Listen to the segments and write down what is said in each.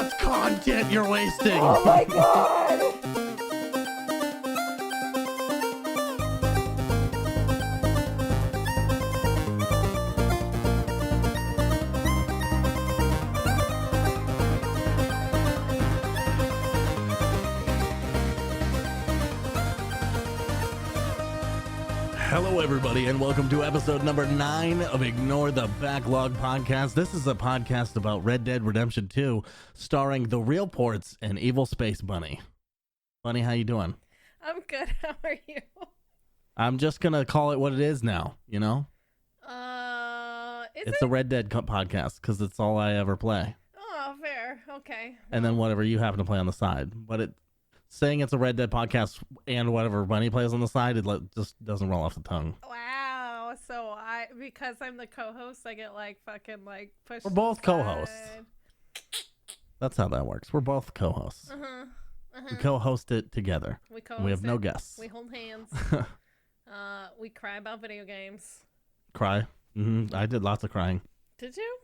much content you're wasting. Oh my god! Hello, everybody, and welcome to episode number 9 of Ignore the Backlog podcast. This is a podcast about Red Dead Redemption 2, starring TheRealPortz and EvilSpaceBunny. Bunny, how you doing? I'm good. How are you? I'm just gonna call it what it is now. You know, it's a Red Dead podcast because it's all I ever play. Oh, fair. Okay. And then whatever you happen to play on the side. But saying it's a Red Dead podcast and whatever Bunny plays on the side, it just doesn't roll off the tongue. Wow. So because I'm the co-host, I get pushed. We're both co-hosts. That's how that works. We're both co-hosts. We co-host it together. We have no guests. We hold hands. We cry about video games. Cry. I did lots of crying. Did you?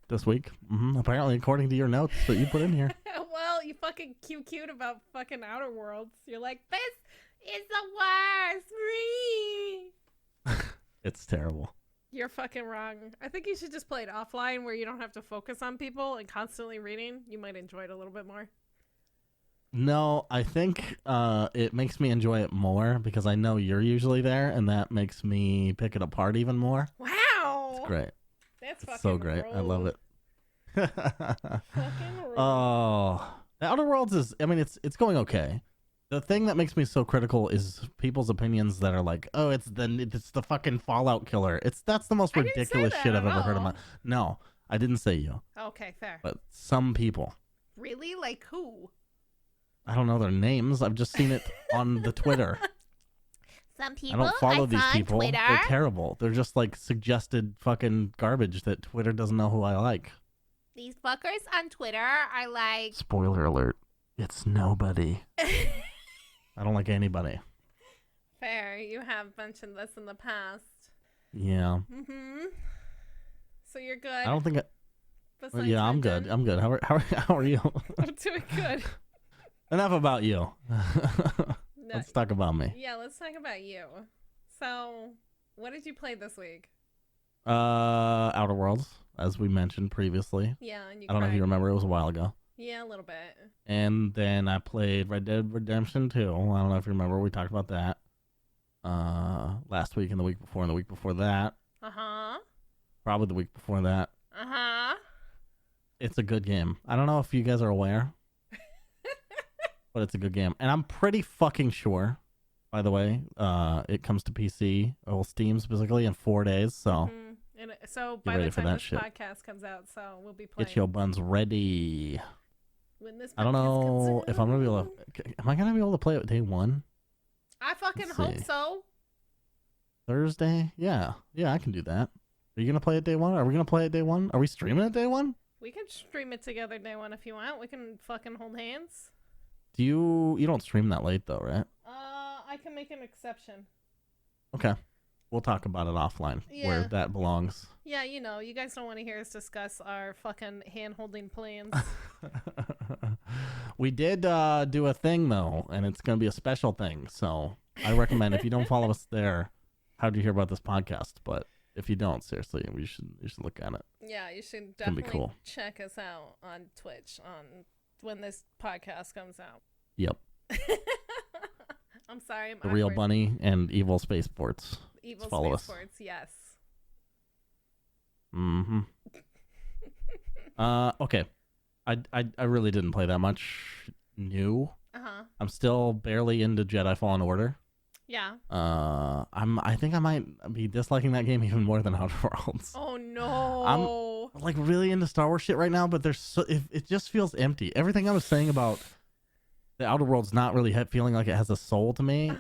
This week. Apparently, according to your notes that you put in here. Well, you fucking cute about fucking Outer Worlds. You're like, this is the worst. It's terrible. You're fucking wrong. I think you should just play it offline where you don't have to focus on people and constantly reading. You might enjoy it a little bit more. No, I think it makes me enjoy it more because I know you're usually there, and that makes me pick it apart even more. Wow. It's great. That's fucking so great. rude. I love it. Fucking rude. Oh, the Outer Worlds is, I mean, it's going okay. The thing that makes me so critical is people's opinions that are like, oh, it's the fucking Fallout killer. That's the most ridiculous shit I've ever heard of. No, I didn't say you. Okay, fair. But some people. Really? Like who? I don't know their names. I've just seen it on the Twitter. Some people. I don't follow these people. Twitter. They're terrible. They're just like suggested fucking garbage that Twitter doesn't know who I like. These fuckers on Twitter are like... Spoiler alert. It's nobody. I don't like anybody. Fair. You have mentioned this in the past. Yeah. So you're good? I don't think Besides yeah, I'm good. I'm good. How are you? I'm doing good. Enough about you. Let's talk about me. Yeah, let's talk about you. So, what did you play this week? Outer Worlds, as we mentioned previously. Yeah, and I don't know if you remember. It was a while ago. Yeah, a little bit. And then I played Red Dead Redemption 2. I don't know if you remember. We talked about that last week and the week before and the week before that. Probably the week before that. It's a good game. I don't know if you guys are aware, but it's a good game. And I'm pretty fucking sure, by the way, it comes to PC, or Steam specifically, in 4 days. So, so by the time this podcast comes out, so we'll be playing. Get your buns ready. When this I don't know if I'm going to be able to... Am I going to be able to play it day one? I fucking hope so. Thursday? Yeah, I can do that. Are you going to play it day one? Are we going to play it day one? Are we streaming it day one? We can stream it together day one if you want. We can fucking hold hands. Do you don't stream that late though, right? I can make an exception. Okay. We'll talk about it offline where that belongs. Yeah, you guys don't want to hear us discuss our fucking hand-holding plans. We did do a thing though, and it's going to be a special thing. So I recommend if you don't follow us there, how'd you hear about this podcast? But if you don't, seriously, you should look at it. Yeah, you should definitely cool. Check us out on Twitch when this podcast comes out. Yep. I'm sorry. I'm The Real Bunny and EvilSpaceBunny. EvilSpaceBunny, yes. Okay. I really didn't play that much new. I'm still barely into Jedi Fallen Order. Yeah. I think I might be disliking that game even more than Outer Worlds. Oh no. I'm like really into Star Wars shit right now, but it just feels empty. Everything I was saying about the Outer Worlds not really feeling like it has a soul to me.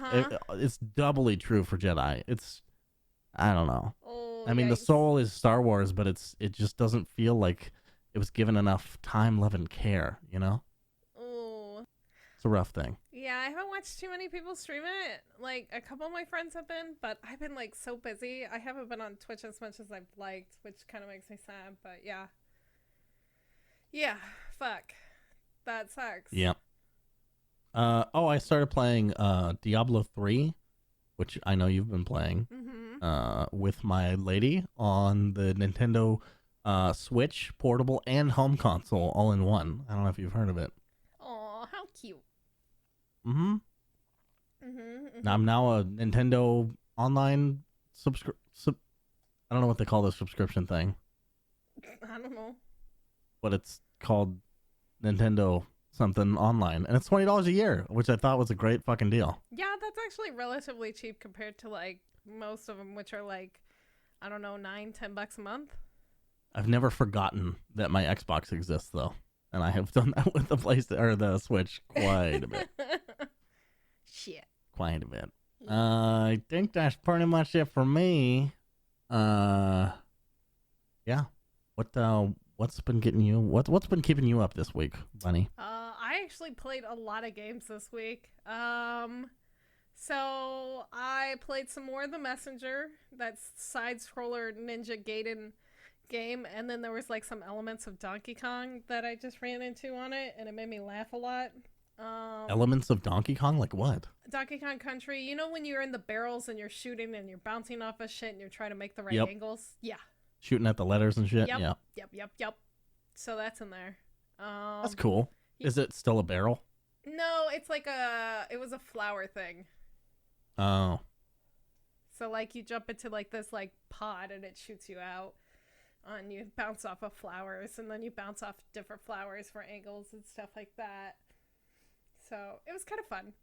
It's doubly true for Jedi. I don't know. Oh, I mean, the soul is Star Wars, but it just doesn't feel like it was given enough time, love, and care, you know? Oh. It's a rough thing. Yeah, I haven't watched too many people stream it. Like, a couple of my friends have been, but I've been, like, so busy. I haven't been on Twitch as much as I've liked, which kind of makes me sad, but yeah. Yeah, fuck. That sucks. Yep. I started playing Diablo 3, which I know you've been playing, with my lady on the Nintendo Switch, portable, and home console all in one. I don't know if you've heard of it. Aw, how cute. I'm now a Nintendo online I don't know what they call this subscription thing. I don't know. But it's called Nintendo something online, and it's $20 a year, which I thought was a great fucking deal. Yeah, that's actually relatively cheap compared to like most of them, which are like, I don't know, $9-10 a month. I've never forgotten that my Xbox exists though, and I have done that with the Switch quite a bit. Shit. Quite a bit. I think that's pretty much it for me. Yeah. What's been getting you? What's been keeping you up this week, Bunny? I actually played a lot of games this week. So I played some more of The Messenger, that side-scroller Ninja Gaiden game, and then there was like some elements of Donkey Kong that I just ran into on it, and it made me laugh a lot. Elements of Donkey Kong, like what? Donkey Kong Country. You know when you're in the barrels and you're shooting and you're bouncing off of shit and you're trying to make the right angles? Yeah. Shooting at the letters and shit? Yep. Yeah. Yep. So that's in there. That's cool. Is it still a barrel? No, it's like it was a flower thing. Oh. So like you jump into like this like pod and it shoots you out. And you bounce off of flowers and then you bounce off different flowers for angles and stuff like that. So it was kind of fun.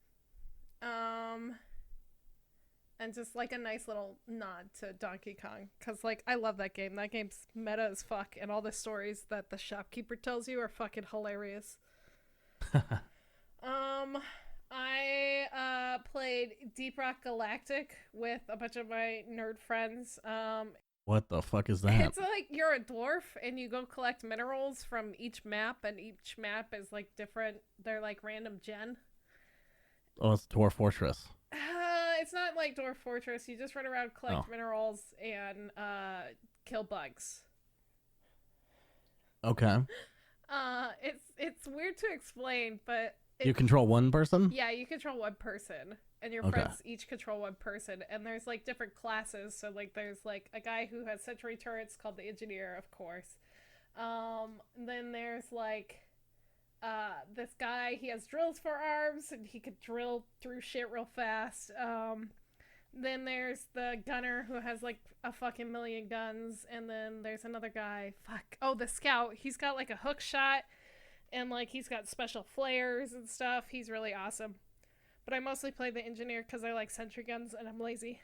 And just like a nice little nod to Donkey Kong. Because like I love that game. That game's meta as fuck. And all the stories that the shopkeeper tells you are fucking hilarious. I played Deep Rock Galactic with a bunch of my nerd friends. What the fuck is that? It's like you're a dwarf and you go collect minerals from each map, and each map is like different. They're like random gen. Oh, it's Dwarf Fortress. It's not like Dwarf Fortress. You just run around, collect minerals, and kill bugs. Okay. It's weird to explain, but you control one person? Yeah, you control one person, and your friends each control one person, and there's like different classes. So like there's like a guy who has sentry turrets called the Engineer, of course. Then there's like this guy, he has drills for arms and he could drill through shit real fast. Then there's the gunner who has like a fucking million guns, and then there's another guy, the scout, he's got like a hook shot, and like he's got special flares and stuff. He's really awesome. But I mostly play the Engineer because I like sentry guns and I'm lazy.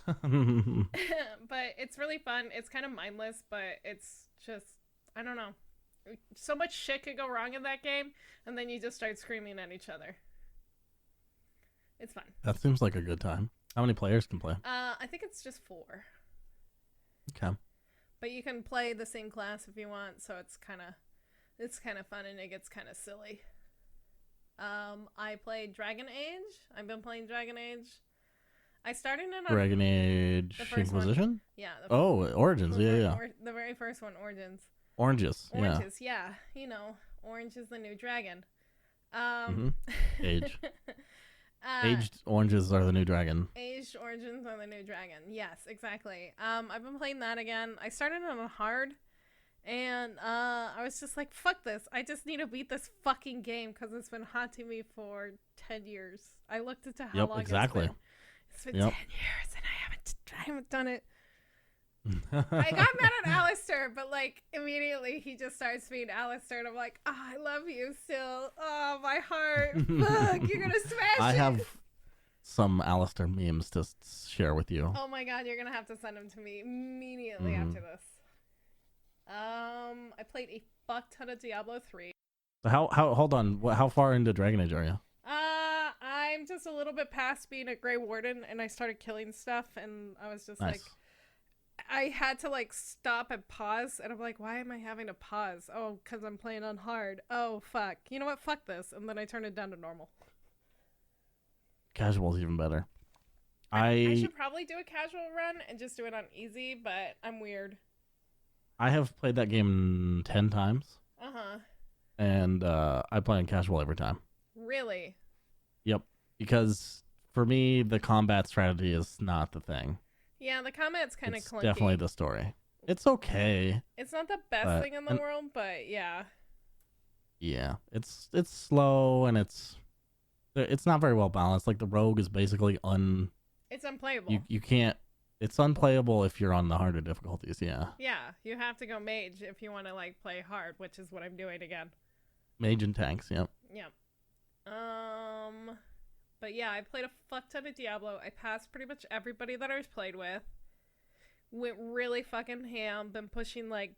But it's really fun. It's kind of mindless, but it's just, I don't know. So much shit could go wrong in that game, and then you just start screaming at each other. It's fun. That seems like a good time. How many players can play? I think it's just 4. Okay. But you can play the same class if you want, so it's kind of fun, and it gets kind of silly. I played Dragon Age. I've been playing Dragon Age. I started in Dragon Age Inquisition? One. Yeah. Origins. Yeah. The very first one, Origins. Oranges, yeah. You know, orange is the new dragon. Age. Aged oranges are the new dragon. Aged oranges are the new dragon. Yes, exactly. I've been playing that again. I started on hard, and I was just like, fuck this. I just need to beat this fucking game because it's been haunting me for 10 years. I looked into how long exactly. It's been 10 years, and I haven't done it. I got mad at Alistair, but like immediately he just starts being Alistair, and I'm like, I love you still. Oh, my heart. Fuck, you're gonna smash it. I have some Alistair memes to share with you. Oh my god, you're gonna have to send them to me immediately after this. I played a fuck ton of Diablo 3. How hold on, how far into Dragon Age are you? I'm just a little bit past being a Grey Warden, and I started killing stuff, and I was just like, I had to like stop and pause, and I'm like, why am I having to pause? Oh, because I'm playing on hard. Oh, fuck. You know what? Fuck this. And then I turned it down to normal. Casual's even better. I should probably do a casual run and just do it on easy, but I'm weird. I have played that game 10 times. Uh-huh. And I play on casual every time. Really? Yep. Because for me, the combat strategy is not the thing. Yeah, the combat's kind of clunky. Definitely the story. It's okay. It's not the best thing in the world, but yeah. Yeah, it's slow and it's not very well balanced. Like the rogue is basically It's unplayable. You can't. It's unplayable if you're on the harder difficulties. Yeah. Yeah, you have to go mage if you want to like play hard, which is what I'm doing again. Mage and tanks. Yep. Yep. But yeah, I played a fuck ton of Diablo. I passed pretty much everybody that I was played with. Went really fucking ham. Been pushing like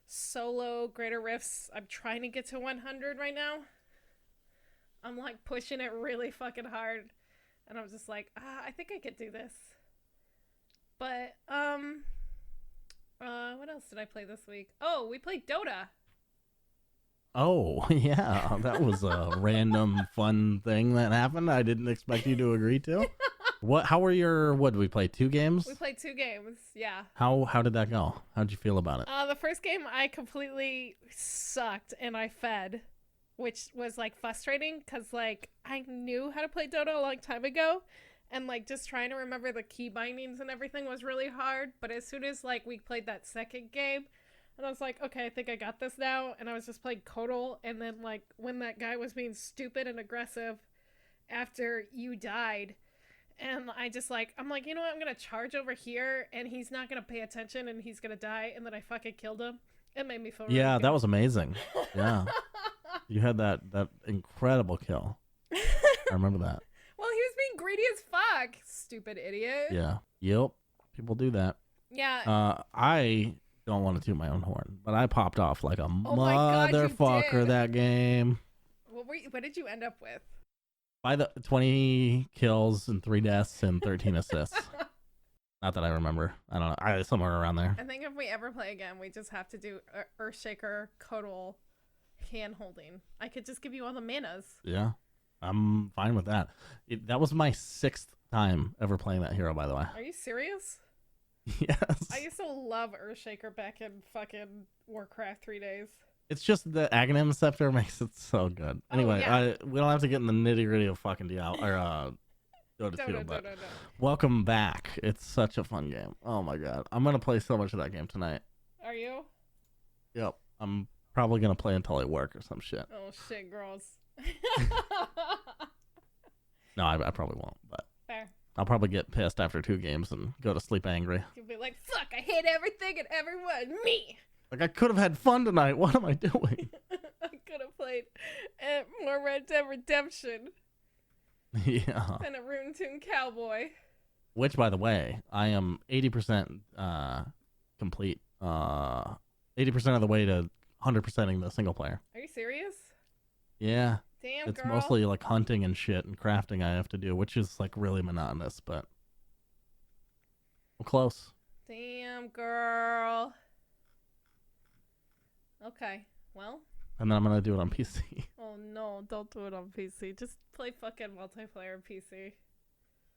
solo greater rifts. I'm trying to get to 100 right now. I'm like pushing it really fucking hard, and I'm just like, I think I could do this. But what else did I play this week? Oh, we played Dota. Oh yeah, that was a random fun thing that happened. I didn't expect you to agree to. How were your? What did we play? 2 games? We played 2 games. Yeah. How did that go? How did you feel about it? The first game I completely sucked and I fed, which was like frustrating because like I knew how to play Dota a long time ago, and like just trying to remember the key bindings and everything was really hard. But as soon as like we played that second game, and I was like, okay, I think I got this now. And I was just playing Kodal, and then like when that guy was being stupid and aggressive after you died. And I'm like, you know what? I'm going to charge over here, and he's not going to pay attention, and he's going to die. And then I fucking killed him. It made me feel really good. That was amazing. Yeah. You had that incredible kill. I remember that. Well, he was being greedy as fuck. Stupid idiot. Yeah. Yep. People do that. Yeah. I don't want to toot my own horn, but I popped off like a motherfucker that game. What did you end up with? By the 20 kills and 3 deaths and 13 assists. Not that I remember. I don't know. Somewhere around there. I think if we ever play again, we just have to do Earthshaker, Kodal, hand holding. I could just give you all the manas. Yeah. I'm fine with that. That was my 6th time ever playing that hero, by the way. Are you serious? Yes. I used to love Earthshaker back in fucking Warcraft 3 days. It's just the Aghanim Scepter makes it so good. Anyway, yeah. We don't have to get in the nitty gritty of fucking Diablo or Dota 2, but welcome back. It's such a fun game. Oh my god, I'm gonna play so much of that game tonight. Are you? Yep, I'm probably gonna play until I work or some shit. Oh shit, girls. No, I probably won't, but fair. I'll probably get pissed after 2 games and go to sleep angry. You'll be like, fuck, I hate everything and everyone. Me. Like, I could have had fun tonight. What am I doing? I could have played more Red Dead Redemption. Yeah. Than a Rune Toon Cowboy. Which, by the way, I am 80% complete. 80% of the way to 100%ing the single player. Are you serious? Yeah. Damn, it's girl. mostly like hunting and shit and crafting I have to do, which is like really monotonous, but I'm close. Damn, girl. Okay, well. And then I'm going to do it on PC. Oh, no, don't do it on PC. Just play fucking multiplayer on PC.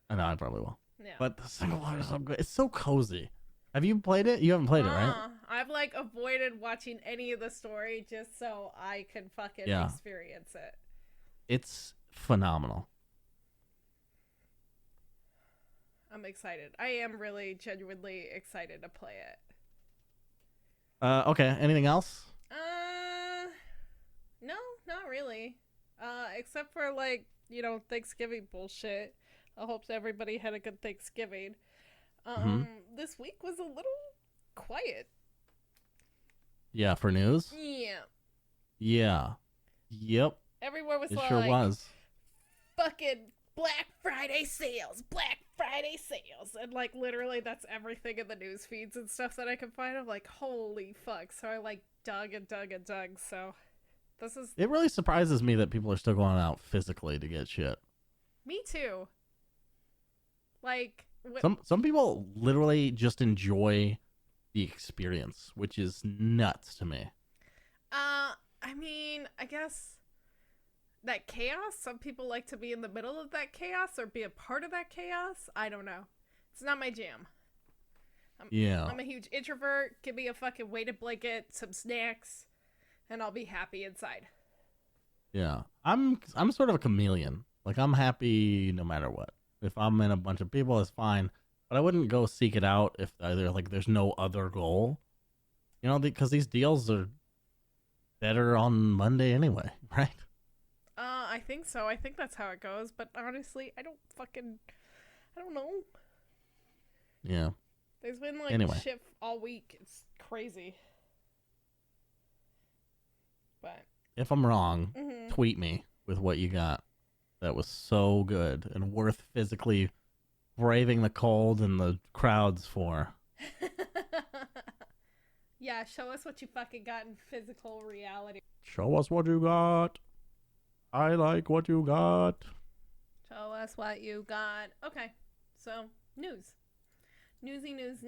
I know, I probably will. Yeah. But the single player is so good. It's so cozy. Have you played it? You haven't played it, right? I've like avoided watching any of the story just so I can fucking experience it. It's phenomenal. I'm excited. I am really genuinely excited to play it. Okay, anything else? No, not really. Except for like, Thanksgiving bullshit. I hope everybody had a good Thanksgiving. This week was a little quiet. Yeah, for news? Yeah. Yeah. Yep. Everywhere was it like, sure was. Fucking Black Friday sales, and like literally that's everything in the news feeds and stuff that I can find. I'm like, holy fuck. So I like dug. So this is. It really surprises me that people are still going out physically to get shit. Me too. Like some people literally just enjoy the experience, which is nuts to me. I mean, I guess that chaos. Some people like to be in the middle of that chaos or be a part of that chaos. I don't know. It's not my jam. I'm a huge introvert. Give me a fucking weighted blanket, some snacks, and I'll be happy inside. Yeah. I'm sort of a chameleon. Like, I'm happy no matter what. If I'm in a bunch of people, it's fine. But I wouldn't go seek it out if there's no other goal. You know, because these deals are better on Monday anyway, right? I think so. I think that's how it goes. But honestly, I don't know. Yeah. There's been shit all week. It's crazy. But if I'm wrong, tweet me with what you got. That was so good and worth physically braving the cold and the crowds for. Yeah, show us what you fucking got in physical reality. Show us what you got. I like what you got. Show us what you got. Okay, so news. Newsy news.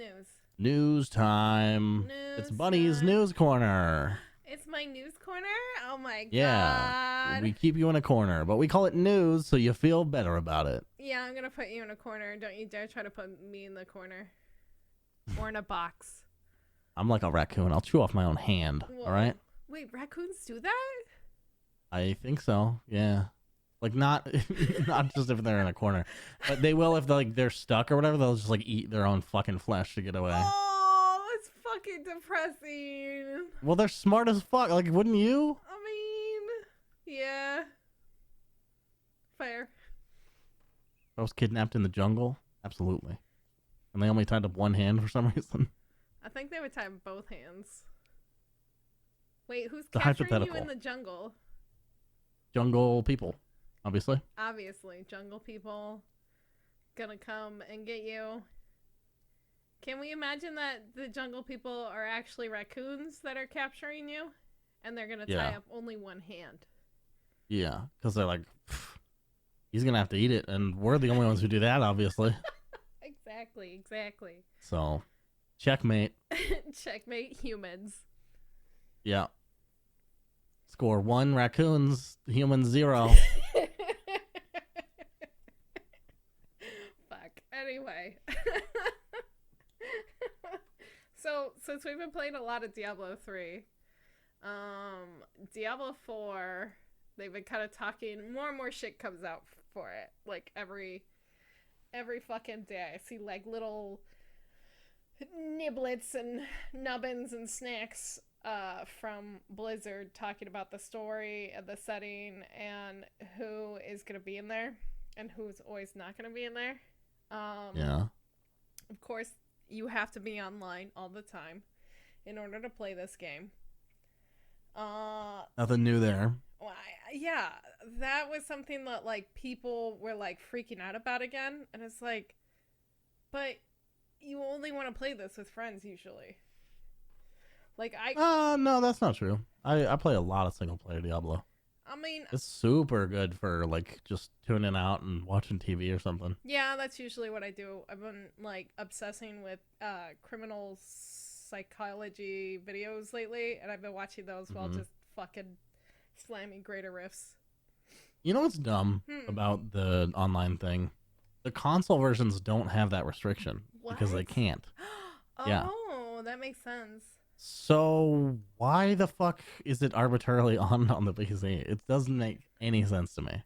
News time. It's Bunny's News Corner. It's my news corner? Oh my god. Yeah, we keep you in a corner, but we call it news so you feel better about it. Yeah, I'm gonna put you in a corner. Don't you dare try to put me in the corner. Or in a box. I'm like a raccoon. I'll chew off my own hand. Whoa. All right? Wait, raccoons do that? I think so. Yeah. Like not just if they're in a corner, but they will if they're stuck or whatever. They'll just eat their own fucking flesh to get away. Oh, that's fucking depressing. Well, they're smart as fuck. Like, wouldn't you? I mean, yeah. Fair. If I was kidnapped in the jungle, absolutely. And they only tied up one hand for some reason. I think they would tie up both hands. Wait, who's capturing you in the jungle? Jungle people, obviously. Obviously, jungle people gonna come and get you. Can we imagine that the jungle people are actually raccoons that are capturing you? And they're gonna tie up only one hand. Yeah, because they're like, he's gonna have to eat it, and we're the only ones who do that, obviously. Exactly. So, checkmate. Checkmate humans. Yeah. Score 1 raccoons, humans 0. Fuck. Anyway. So, since we've been playing a lot of Diablo 3, Diablo 4, they've been kind of talking, more and more shit comes out for it. Like, every fucking day. I see, little niblets and nubbins and snacks from Blizzard talking about the story and the setting and who is going to be in there and who's always not going to be in there. Yeah. Of course, you have to be online all the time in order to play this game. Nothing new there. Well, yeah, that was something that people were freaking out about again, and it's but you only want to play this with friends usually. No, that's not true. I play a lot of single player Diablo. I mean, it's super good for just tuning out and watching TV or something. Yeah, that's usually what I do. I've been obsessing with criminal psychology videos lately, and I've been watching those while just fucking slamming greater riffs. You know what's dumb about the online thing? The console versions don't have that restriction because they can't. Oh, that makes sense. So why the fuck is it arbitrarily on the PC? It doesn't make any sense to me.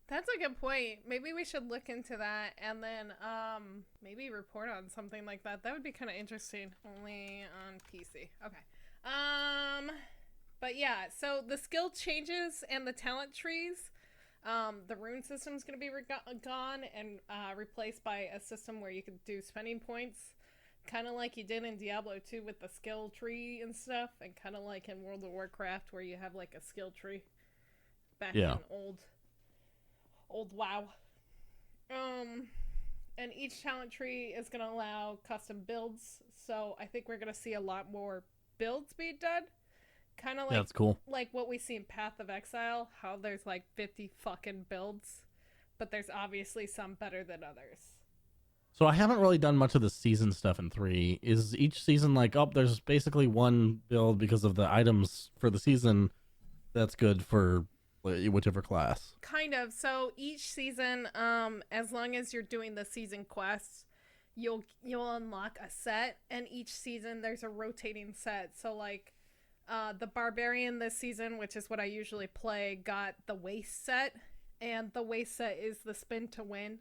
That's a good point. Maybe we should look into that and then maybe report on something like that. That would be kind of interesting. Only on PC. Okay. But yeah, so the skill changes and the talent trees, the rune system is going to be gone and replaced by a system where you could do spending points. Kind of like you did in Diablo 2 with the skill tree and stuff, and kind of like in World of Warcraft where you have a skill tree back in old WoW. And each talent tree is going to allow custom builds, so I think we're going to see a lot more builds being done. Kind of that's cool. Like what we see in Path of Exile, how there's 50 fucking builds, but there's obviously some better than others. So I haven't really done much of the season stuff in 3. Is each season there's basically one build because of the items for the season that's good for whichever class? Kind of. So each season, as long as you're doing the season quests, you'll unlock a set, and each season there's a rotating set. So The Barbarian this season, which is what I usually play, got the waist set, and the waist set is the spin to win,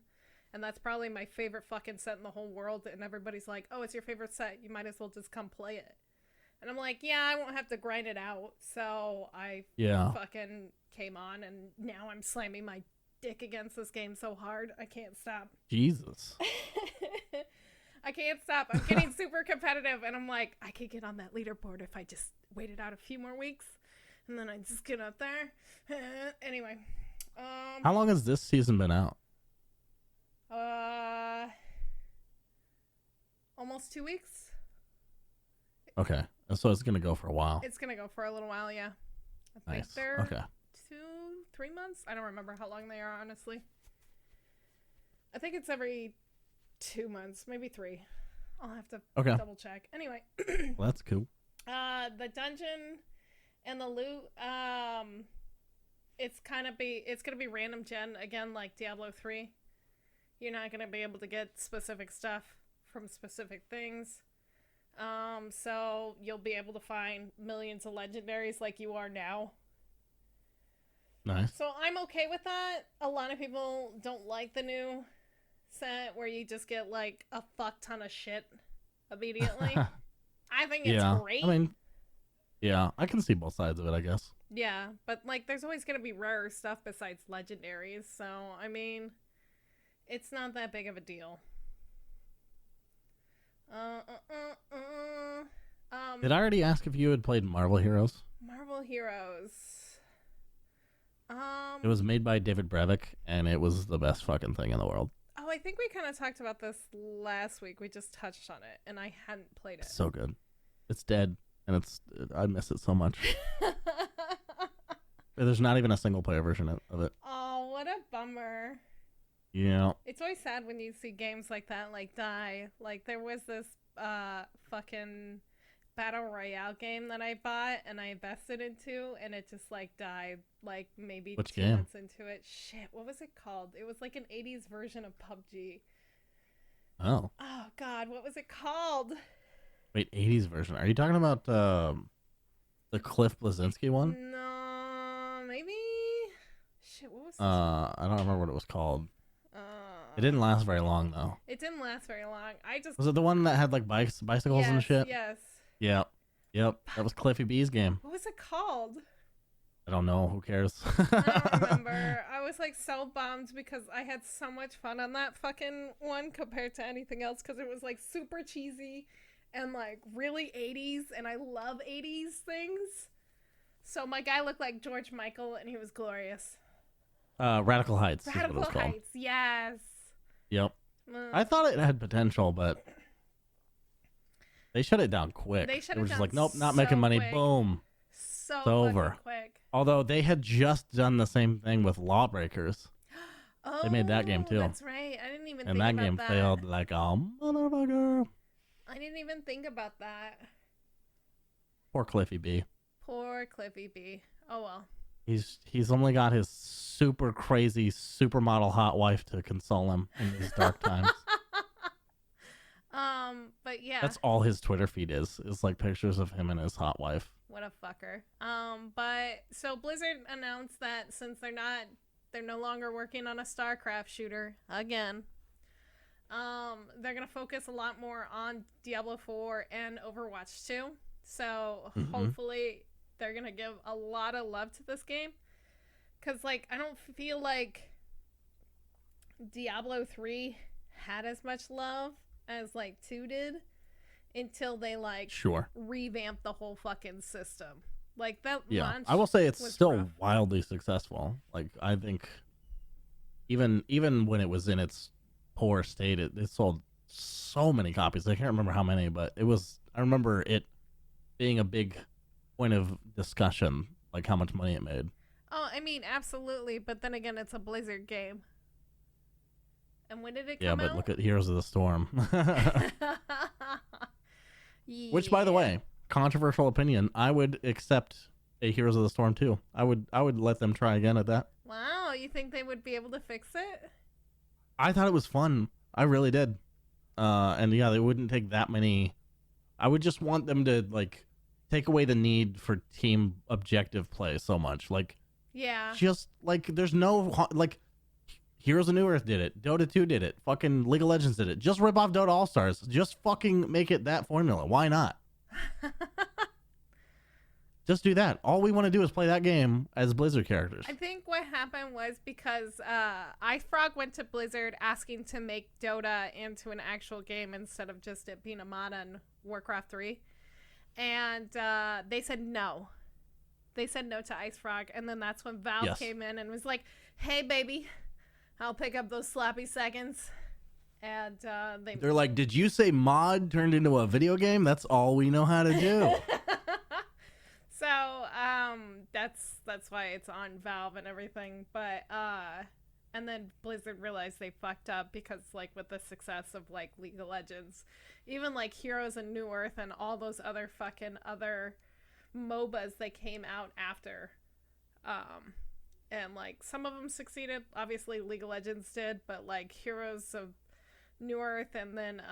and that's probably my favorite fucking set in the whole world, and everybody's like, oh, it's your favorite set, you might as well just come play it. And I'm like, yeah, I won't have to grind it out, so I fucking came on, and now I'm slamming my dick against this game so hard, I can't stop. Jesus. I can't stop. I'm getting super competitive, and I'm like, I could get on that leaderboard if I just waited out a few more weeks, and then I just get up there. Anyway. How long has this season been out? Almost 2 weeks. Okay. So it's going to go for a while. It's going to go for a little while, yeah. I think they're 2-3 months. I don't remember how long they are, honestly. I think it's every 2 months, maybe 3. I'll have to double check. Anyway. Well, that's cool. The dungeon and the loot, it's gonna be random gen again, like Diablo 3. You're not gonna be able to get specific stuff from specific things. So you'll be able to find millions of legendaries like you are now. Nice. So I'm okay with that. A lot of people don't like the new set where you just get like a fuck ton of shit immediately. I think it's great. I mean, yeah, I can see both sides of it, I guess. Yeah, but like there's always going to be rarer stuff besides legendaries, so I mean, it's not that big of a deal. Did I already ask if you had played Marvel Heroes? Marvel Heroes. It was made by David Brevik, and it was the best fucking thing in the world. Oh, I think we kind of talked about this last week. We just touched on it, and I hadn't played it. It's so good. It's dead, and I miss it so much. There's not even a single player version of it. Oh, what a bummer. Yeah. It's always sad when you see games like that, like, die. Like, there was this fucking Battle Royale game that I bought and I invested into, and it just, like, died, like, maybe 2 months into it. Shit, what was it called? It was, like, an 80s version of PUBG. Oh. Oh, God, what was it called? Wait, 80s version. Are you talking about the Cliff Bleszinski one? No, maybe? Shit, what was this? I don't remember what it was called. It didn't last very long, though. It didn't last very long. Was it the one that had, like, bicycles and shit? Yes. Yeah. Yep. That was Cliffy B's game. What was it called? I don't know. Who cares? I don't remember. I was, like, so bummed because I had so much fun on that fucking one compared to anything else because it was, like, super cheesy and, like, really 80s, and I love 80s things. So my guy looked like George Michael, and he was glorious. Radical Heights. Radical Heights, yes. Yep. I thought it had potential, but they shut it down quick. They shut it it was down just like, nope, not so making money. quick. Boom. So it's over. Quick. Although they had just done the same thing with Lawbreakers. Oh, they made that game too. That's right. I didn't even think about that. And that game failed like a motherfucker. I didn't even think about that. Poor Cliffy B. Poor Cliffy B. Oh well. He's only got his super crazy supermodel hot wife to console him in these dark times. But yeah. That's all his Twitter feed is like pictures of him and his hot wife. What a fucker. But so Blizzard announced that since they're no longer working on a StarCraft shooter again. They're gonna focus a lot more on Diablo 4 and Overwatch 2. So hopefully they're gonna give a lot of love to this game, because like I don't feel like Diablo 3 had as much love as like 2 did until they like revamped the whole fucking system. Like that launch, I will say it's still rough. wildly successful. Like I think even when it was in its poor state, it sold so many copies. I can't remember how many, but I remember it being a big point of discussion, like how much money it made. Oh, I mean, absolutely. But then again, it's a Blizzard game. And when did it come out? Yeah, but look at Heroes of the Storm. Yeah. Which, by the way, controversial opinion, I would accept a Heroes of the Storm too. I would let them try again at that. Wow, you think they would be able to fix it? I thought it was fun. I really did. And yeah, they wouldn't take that many. I would just want them to like take away the need for team objective play so much. Like, Yeah. just like there's no like Heroes of New Earth did it, Dota 2 did it, fucking League of Legends did it. Just rip off Dota All Stars. Just fucking make it that formula. Why not? Just do that. All we want to do is play that game as Blizzard characters. I think what happened was because iFrog went to Blizzard asking to make Dota into an actual game instead of just it being a mod on Warcraft 3. And they said no. They said no to iFrog. And then that's when Valve came in and was like, hey, baby, I'll pick up those sloppy seconds. And they're like, did you say mod turned into a video game? That's all we know how to do. So that's why it's on Valve and everything. But and then Blizzard realized they fucked up because like with the success of like League of Legends, even like Heroes and New Earth and all those other fucking other MOBAs that came out after, and like some of them succeeded. Obviously League of Legends did, but like Heroes of New Earth, and then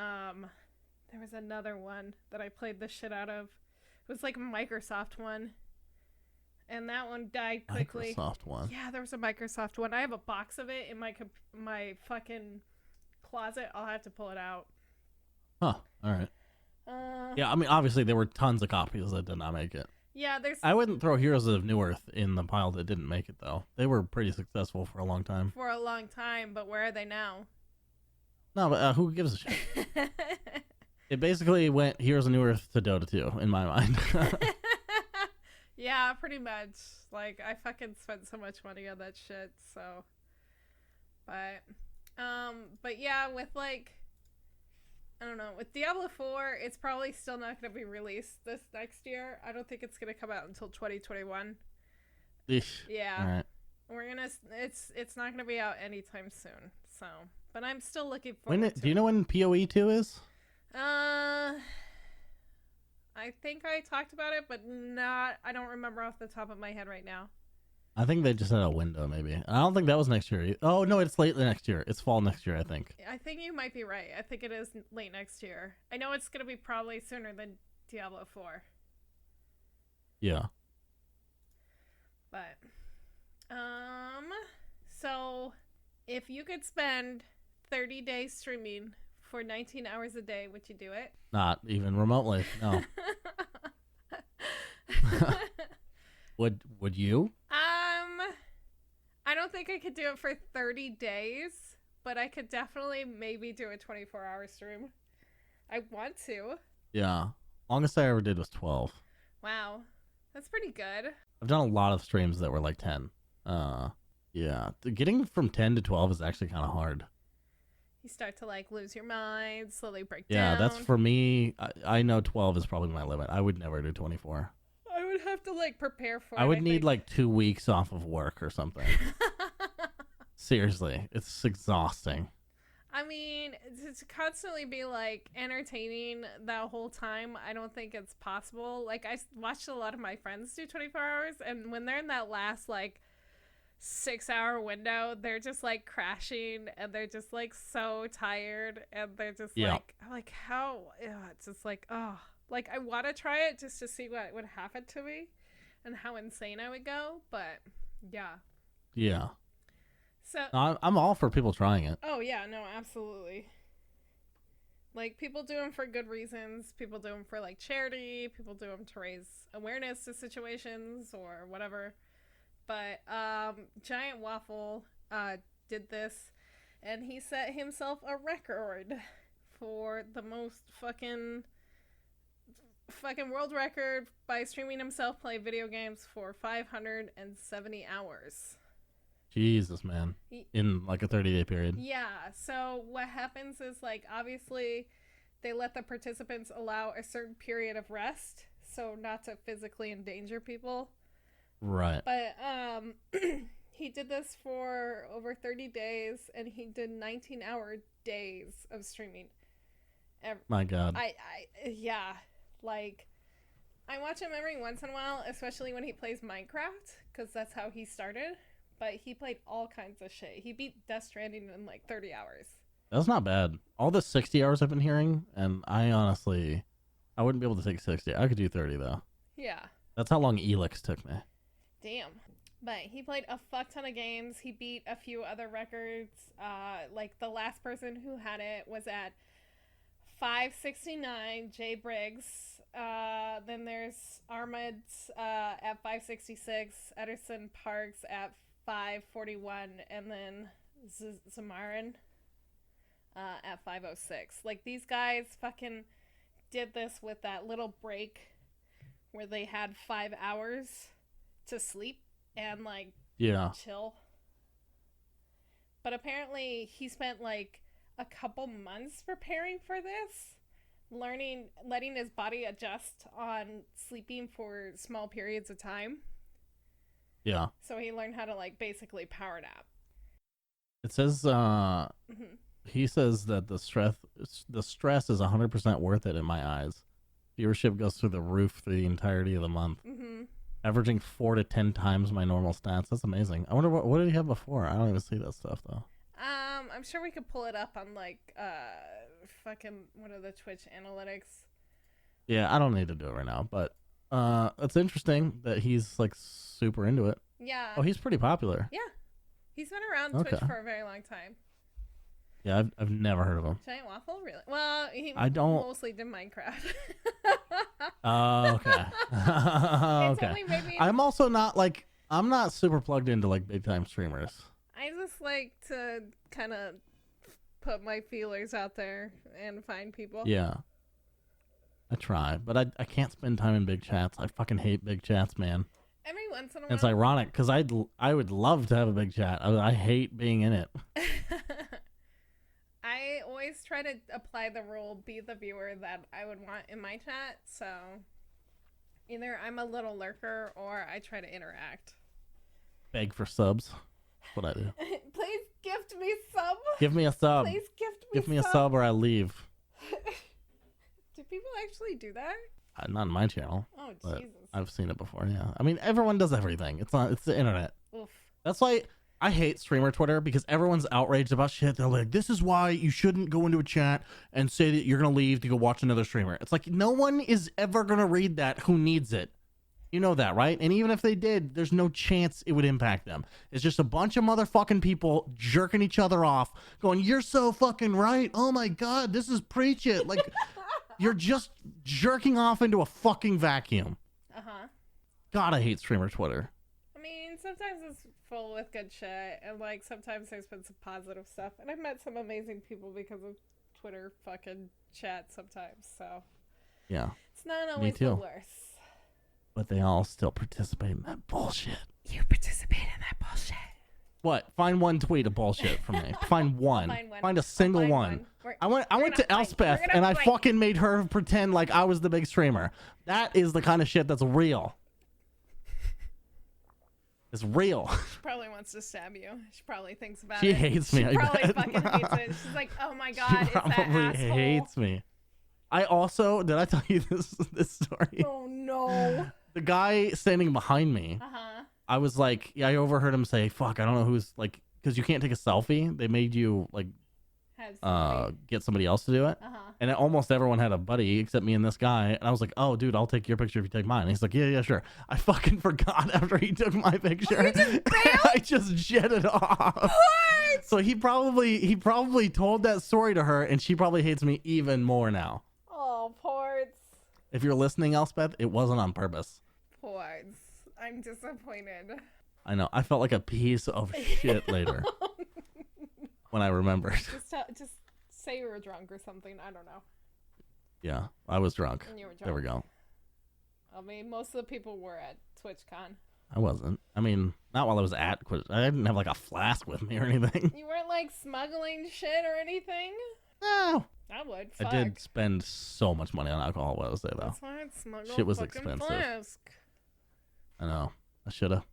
there was another one that I played the shit out of. It was like a Microsoft one. And that one died quickly. Microsoft one. Yeah, there was a Microsoft one. I have a box of it in my fucking closet. I'll have to pull it out. Huh. All right. Yeah, I mean, obviously there were tons of copies that did not make it. Yeah, I wouldn't throw Heroes of New Earth in the pile that didn't make it, though. They were pretty successful for a long time. For a long time, but where are they now? No, but who gives a shit? It basically went Heroes of New Earth to Dota 2, in my mind. Yeah, pretty much. Like, I fucking spent so much money on that shit, so. But yeah, with like, I don't know, with Diablo 4, it's probably still not going to be released this next year. I don't think it's going to come out until 2021. Eesh. Yeah. All right. It's not going to be out anytime soon, so. But I'm still looking forward to it. Do you know when PoE 2 is? I think I talked about it, but I don't remember off the top of my head right now. I think they just had a window, maybe. I don't think that was next year. Oh, no, it's late next year. It's fall next year, I think. I think you might be right. I think it is late next year. I know it's going to be probably sooner than Diablo 4. Yeah. But, so if you could spend 30 days streaming for 19 hours a day, would you do it? Not even remotely, no. Would you? I don't think I could do it for 30 days, but I could definitely maybe do a 24-hour stream. I want to. Yeah. Longest I ever did was 12. Wow. That's pretty good. I've done a lot of streams that were like 10. Yeah. Getting from 10 to 12 is actually kind of hard. You start to like lose your mind, slowly break down. Yeah, that's for me. I know 12 is probably my limit. I would never do 24. I would have to like prepare for it. I would need like 2 weeks off of work or something. Seriously, it's exhausting. I mean, to constantly be like entertaining that whole time, I don't think it's possible. Like I watched a lot of my friends do 24 hours, and when they're in that last like 6-hour window, they're just like crashing and they're just like so tired and they're just like how it's just like like I want to try it just to see what would happen to me and how insane I would go, but yeah so no, I'm all for people trying it. Oh yeah, no, absolutely. Like people do them for good reasons, people do them for like charity, people do them to raise awareness to situations or whatever. But Giant Waffle did this, and he set himself a record for the most fucking world record by streaming himself play video games for 570 hours. Jesus, man. In like a 30-day period. Yeah, so what happens is like obviously they let the participants allow a certain period of rest, so not to physically endanger people. Right. But he did this for over 30 days, and he did 19-hour days of streaming. My God. Yeah, like I watch him every once in a while, especially when he plays Minecraft, because that's how he started. But he played all kinds of shit. He beat Death Stranding in like 30 hours. That's not bad. All the 60 hours I've been hearing, and I honestly, I wouldn't be able to take 60. I could do 30 though. Yeah. That's how long Elix took me. Damn. But he played a fuck ton of games. He beat a few other records. Like the last person who had it was at 569, Jay Briggs. Then there's Ahmed at 566, Edison Parks at 541, and then Zamarin at 506. Like, these guys fucking did this with that little break where they had 5 hours to sleep and, like, chill. But apparently he spent, like, a couple months preparing for this, letting his body adjust on sleeping for small periods of time. Yeah. So he learned how to, like, basically power nap. It says, he says that the stress is 100% worth it in my eyes. Viewership goes through the roof through the entirety of the month. Averaging 4 to 10 times my normal stats. That's amazing. I wonder what did he have before? I don't even see that stuff though. I'm sure we could pull it up on like fucking one of the Twitch analytics. Yeah, I don't need to do it right now, but it's interesting that he's like super into it. Yeah. Oh, he's pretty popular. Yeah. He's been around Twitch for a very long time. Yeah, I've never heard of him. Giant Waffle, really? Well, I don't mostly did Minecraft. Oh, okay. Okay. I'm also not like, I'm not super plugged into like big time streamers. I just like to kind of put my feelers out there and find people. Yeah. I try, but I can't spend time in big chats. I fucking hate big chats, man. Every once in a while. It's ironic because I would love to have a big chat. I hate being in it. I always try to apply the rule, be the viewer that I would want in my chat. So either I'm a little lurker or I try to interact. Beg for subs. That's what I do. Please gift me sub. Give me a sub. Please gift me a sub or I leave. Do people actually do that? Not in my channel. Oh, Jesus. I've seen it before, yeah. I mean, everyone does everything. It's the internet. Oof. That's why I hate streamer Twitter, because everyone's outraged about shit. They're like, this is why you shouldn't go into a chat and say that you're going to leave to go watch another streamer. It's like, no one is ever going to read that who needs it. You know that, right? And even if they did, there's no chance it would impact them. It's just a bunch of motherfucking people jerking each other off, going, you're so fucking right. Oh my God, this is preach it. Like, you're just jerking off into a fucking vacuum. Uh-huh. God, I hate streamer Twitter. I mean, sometimes it's full with good shit, and like sometimes there's been some positive stuff, and I've met some amazing people because of Twitter fucking chat sometimes, so yeah, it's not always the worst. But they all still participate in that bullshit. You participate in that bullshit. What? Find one tweet of bullshit from me. Find one. Find a single one. I went to Elspeth and I fucking made her pretend like I was the big streamer. That is the kind of shit that's real. It's real. She probably wants to stab you. She probably thinks about it. She hates me. She probably fucking hates it. She's like, oh my God, she probably hates me. I also, did I tell you this story? Oh no. The guy standing behind me, I was like, yeah, I overheard him say, fuck, I don't know who's like, because you can't take a selfie. They made you like get somebody else to do it. And almost everyone had a buddy except me and this guy. And I was like, oh, dude, I'll take your picture if you take mine. And he's like, yeah, sure. I fucking forgot after he took my picture. I just jetted off. What? So he probably told that story to her, and she probably hates me even more now. Oh, Portz. If you're listening, Elspeth, it wasn't on purpose. Portz. I'm disappointed. I know. I felt like a piece of shit later when I remembered. Just say you were drunk or something. I don't know. Yeah, I was drunk. And you were drunk. There we go. I mean, most of the people were at TwitchCon. I wasn't. I mean, not while I was at Twitch. I didn't have like a flask with me or anything. You weren't like smuggling shit or anything? No. I would. Fuck. I did spend so much money on alcohol while I was there, though. That's why I'd smuggle shit was expensive. Flask. I know. I should have.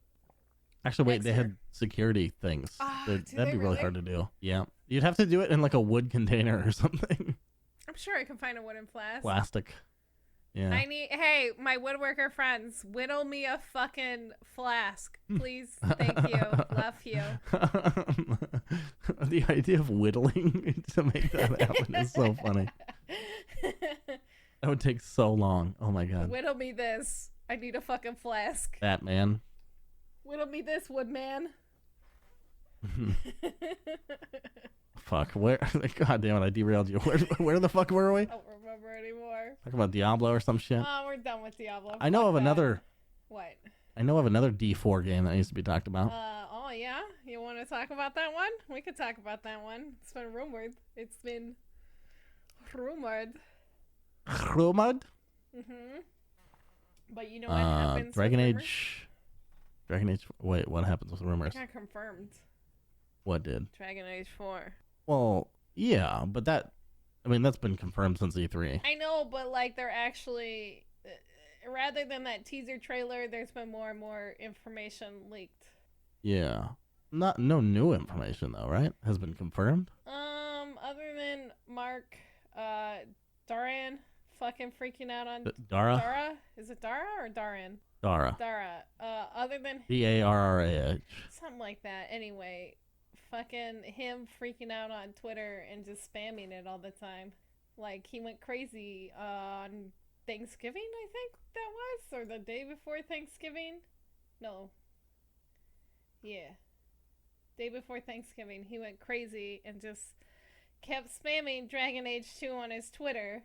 Actually, wait, they had security things. That'd be really hard to do. Yeah. You'd have to do it in like a wood container or something. I'm sure I can find a wooden flask. Plastic. Yeah. Hey, my woodworker friends, whittle me a fucking flask, please. Thank you. Love you. The idea of whittling to make that happen is so funny. That would take so long. Oh my God. Whittle me this. I need a fucking flask. Batman. Whittle me this, Woodman. Fuck, where? God damn it, I derailed you. Where the fuck were we? I don't remember anymore. Talking about Diablo or some shit? Oh, we're done with Diablo. I know of another... What? I know of another D4 game that needs to be talked about. Oh yeah? You want to talk about that one? We could talk about that one. It's been rumored. Rumored? Mm-hmm. But you know what happens Dragon with Age... Dragon Age... Wait, what happens with rumors? It got confirmed. What did? Dragon Age 4. Well, yeah, but that... I mean, that's been confirmed since E3. I know, but like they're actually... rather than that teaser trailer, there's been more and more information leaked. Yeah. No new information, though, right? Has been confirmed? Other than Mark, Darian fucking freaking out on... Dara? Dara? Is it Dara or Darin? Dara. Dara. Other than... Darrah. Something like that. Anyway, fucking him freaking out on Twitter and just spamming it all the time. Like, he went crazy on Thanksgiving, I think that was? Or the day before Thanksgiving? No. Yeah. Day before Thanksgiving, he went crazy and just kept spamming Dragon Age 2 on his Twitter.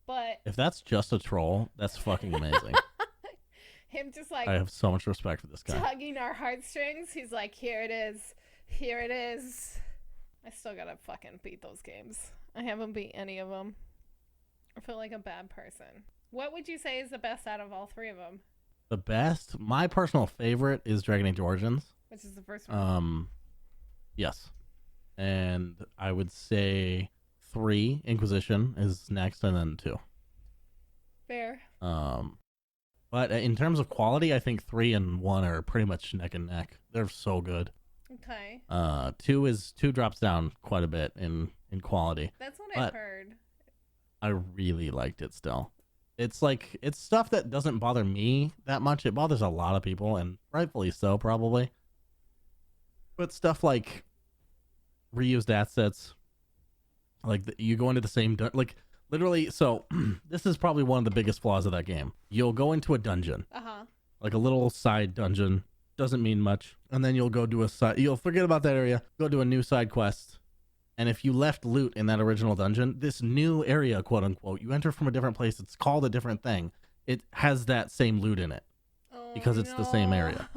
But... If that's just a troll, that's fucking amazing. Him just like... I have so much respect for this guy. Tugging our heartstrings. He's like, here it is. Here it is. I still gotta fucking beat those games. I haven't beat any of them. I feel like a bad person. What would you say is the best out of all three of them? The best? My personal favorite is Dragon Age Origins. Which is the first one? Yes. And I would say 3, Inquisition, is next, and then 2. Fair. But in terms of quality, I think 3 and 1 are pretty much neck and neck. They're so good. Okay. 2 drops down quite a bit in quality. That's what I've heard. I really liked it still. It's like, it's stuff that doesn't bother me that much. It bothers a lot of people, and rightfully so, probably. But stuff like reused assets, like you go into the same, like literally, so this is probably one of the biggest flaws of that game. You'll go into a dungeon, like a little side dungeon, doesn't mean much, and then you'll go do you'll forget about that area, go do a new side quest. And if you left loot in that original dungeon, this new area, quote unquote, you enter from a different place, it's called a different thing. It has that same loot in it because it's the same area.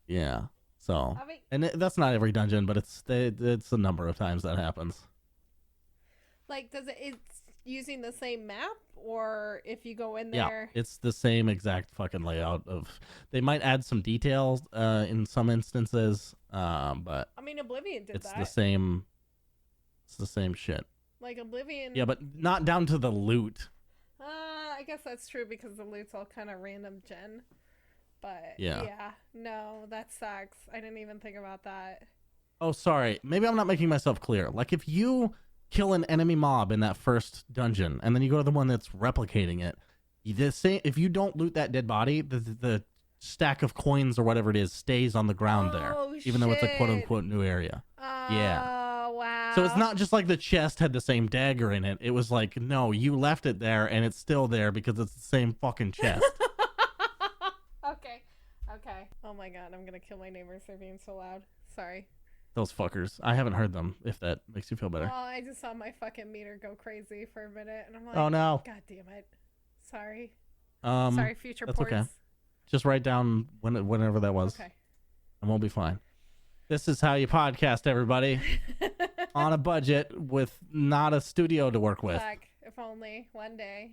Yeah. So, and that's not every dungeon, but it's a number of times that happens. Like, it's using the same map, or if you go in there? Yeah, it's the same exact fucking layout they might add some details in some instances, but I mean, Oblivion did that. It's the same shit. Like Oblivion. Yeah, but not down to the loot. I guess that's true because the loot's all kind of random gen. But yeah, no, that sucks. I didn't even think about that. Oh, sorry. Maybe I'm not making myself clear. Like if you kill an enemy mob in that first dungeon and then you go to the one that's replicating it, if you don't loot that dead body, the stack of coins or whatever it is stays on the ground there, even though it's a quote-unquote new area. Yeah. Wow. So it's not just like the chest had the same dagger in it. It was like, no, you left it there and it's still there because it's the same fucking chest. Okay. Oh my god, I'm gonna kill my neighbors. They're being so loud. Sorry. Those fuckers. I haven't heard them, if that makes you feel better. Oh, I just saw my fucking meter go crazy for a minute, and I'm like, oh no. God damn it. Sorry. Sorry, future that's ports. Okay. Just write down whenever that was. Okay. And we'll be fine. This is how you podcast, everybody. On a budget with not a studio to work with. Fuck, if only one day.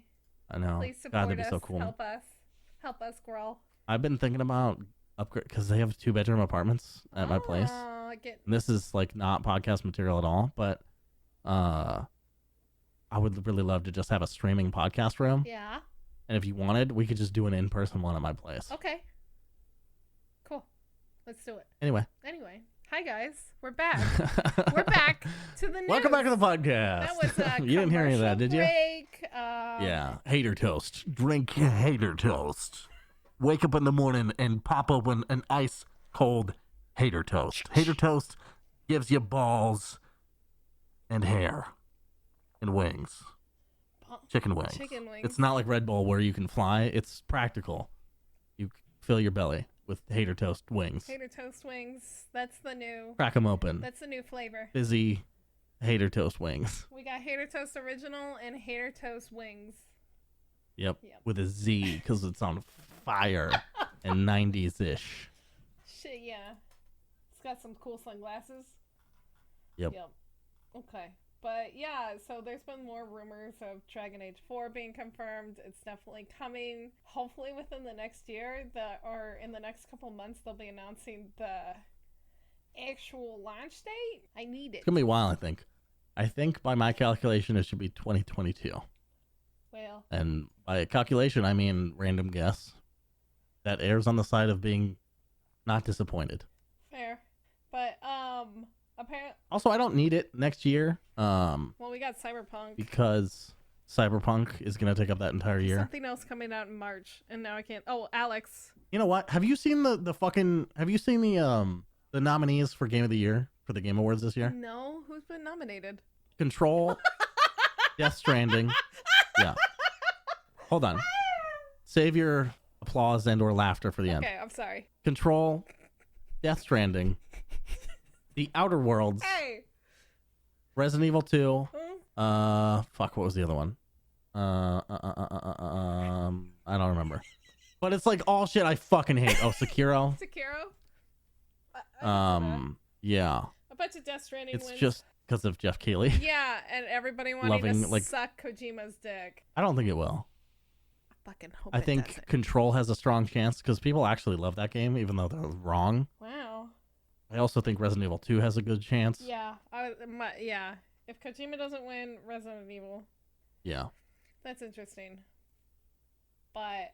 I know. Please support God, that'd be us. so cool. Help us grow. I've been thinking about upgrade because they have 2-bedroom apartments at my place. And this is like not podcast material at all, but I would really love to just have a streaming podcast room. Yeah. And if you wanted, we could just do an in-person one at my place. Okay. Cool. Let's do it. Anyway. Hi guys. We're back. We're back to the news. Welcome back to the podcast. That was a you didn't hear any of that, did you? Break. Yeah. Hater toast. Drink hater toast. Wake up in the morning and pop open an ice cold hater toast. Hater toast gives you balls and hair and wings. Chicken wings. Chicken wings. It's not like Red Bull where you can fly. It's practical. You fill your belly with hater toast wings. Hater toast wings. That's the new. Crack them open. That's the new flavor. Fizzy hater toast wings. We got hater toast original and hater toast wings. Yep. With a Z because it's on fire and 90s-ish. Shit, yeah. It's got some cool sunglasses. Yep. Okay. But yeah, so there's been more rumors of Dragon Age 4 being confirmed. It's definitely coming. Hopefully within the next year, or in the next couple months, they'll be announcing the actual launch date. I need it. It's going to be a while, I think. I think by my calculation, it should be 2022. Well. And by calculation, I mean random guess. That airs on the side of being not disappointed. Fair. But, apparently. Also, I don't need it next year. Well, we got Cyberpunk. Because Cyberpunk is going to take up that entire year. Something else coming out in March, and now I can't. Oh, Alex. You know what? Have you seen the nominees for Game of the Year for the Game Awards this year? No, who's been nominated? Control, Death Stranding. Yeah. Hold on. Save your applause and or laughter for the end. Okay, I'm sorry. Control, Death Stranding, The Outer Worlds, Resident Evil 2. What was the other one? I don't remember. But it's like all shit I fucking hate. Oh, Sekiro. Sekiro. Yeah. A bunch of Death Stranding It's wins. just because of Jeff Keighley. Yeah, and everybody wanting to suck Kojima's dick. I don't think it will. I fucking hope I think doesn't. Control has a strong chance because people actually love that game, even though they're wrong. Wow. I also think Resident Evil 2 has a good chance. Yeah. Yeah. If Kojima doesn't win Resident Evil. Yeah. That's interesting. But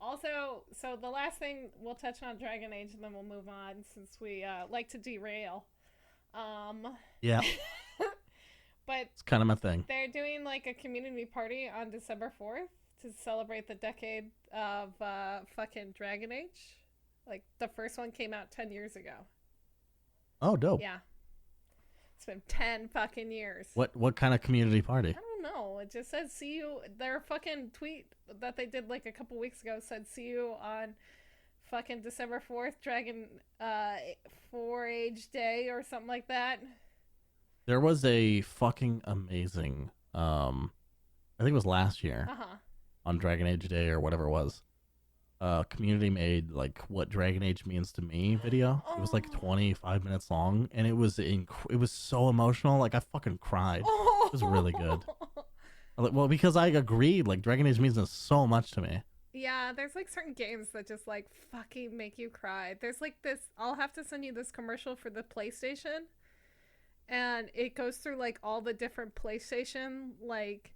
also, so the last thing, we'll touch on Dragon Age and then we'll move on since we like to derail. Yeah. But it's kind of my thing. They're doing like a community party on December 4th to celebrate the decade of fucking Dragon Age. Like the first one came out 10 years ago. Oh, dope. Yeah. It's been 10 fucking years. What kind of community party? I don't know. It just says see you. Their fucking tweet that they did like a couple weeks ago said see you on fucking December 4th, Dragon 4-Age Day or something like that. There was a fucking amazing, I think it was last year on Dragon Age Day or whatever it was. Community made like what Dragon Age means to me video. It was like 25 minutes long and it was it was so emotional. Like I fucking cried. It was really good. Well, because I agreed, like Dragon Age means so much to me. Yeah, there's like certain games that just like fucking make you cry. There's like this, I'll have to send you this commercial for the PlayStation. And it goes through like all the different PlayStation, like,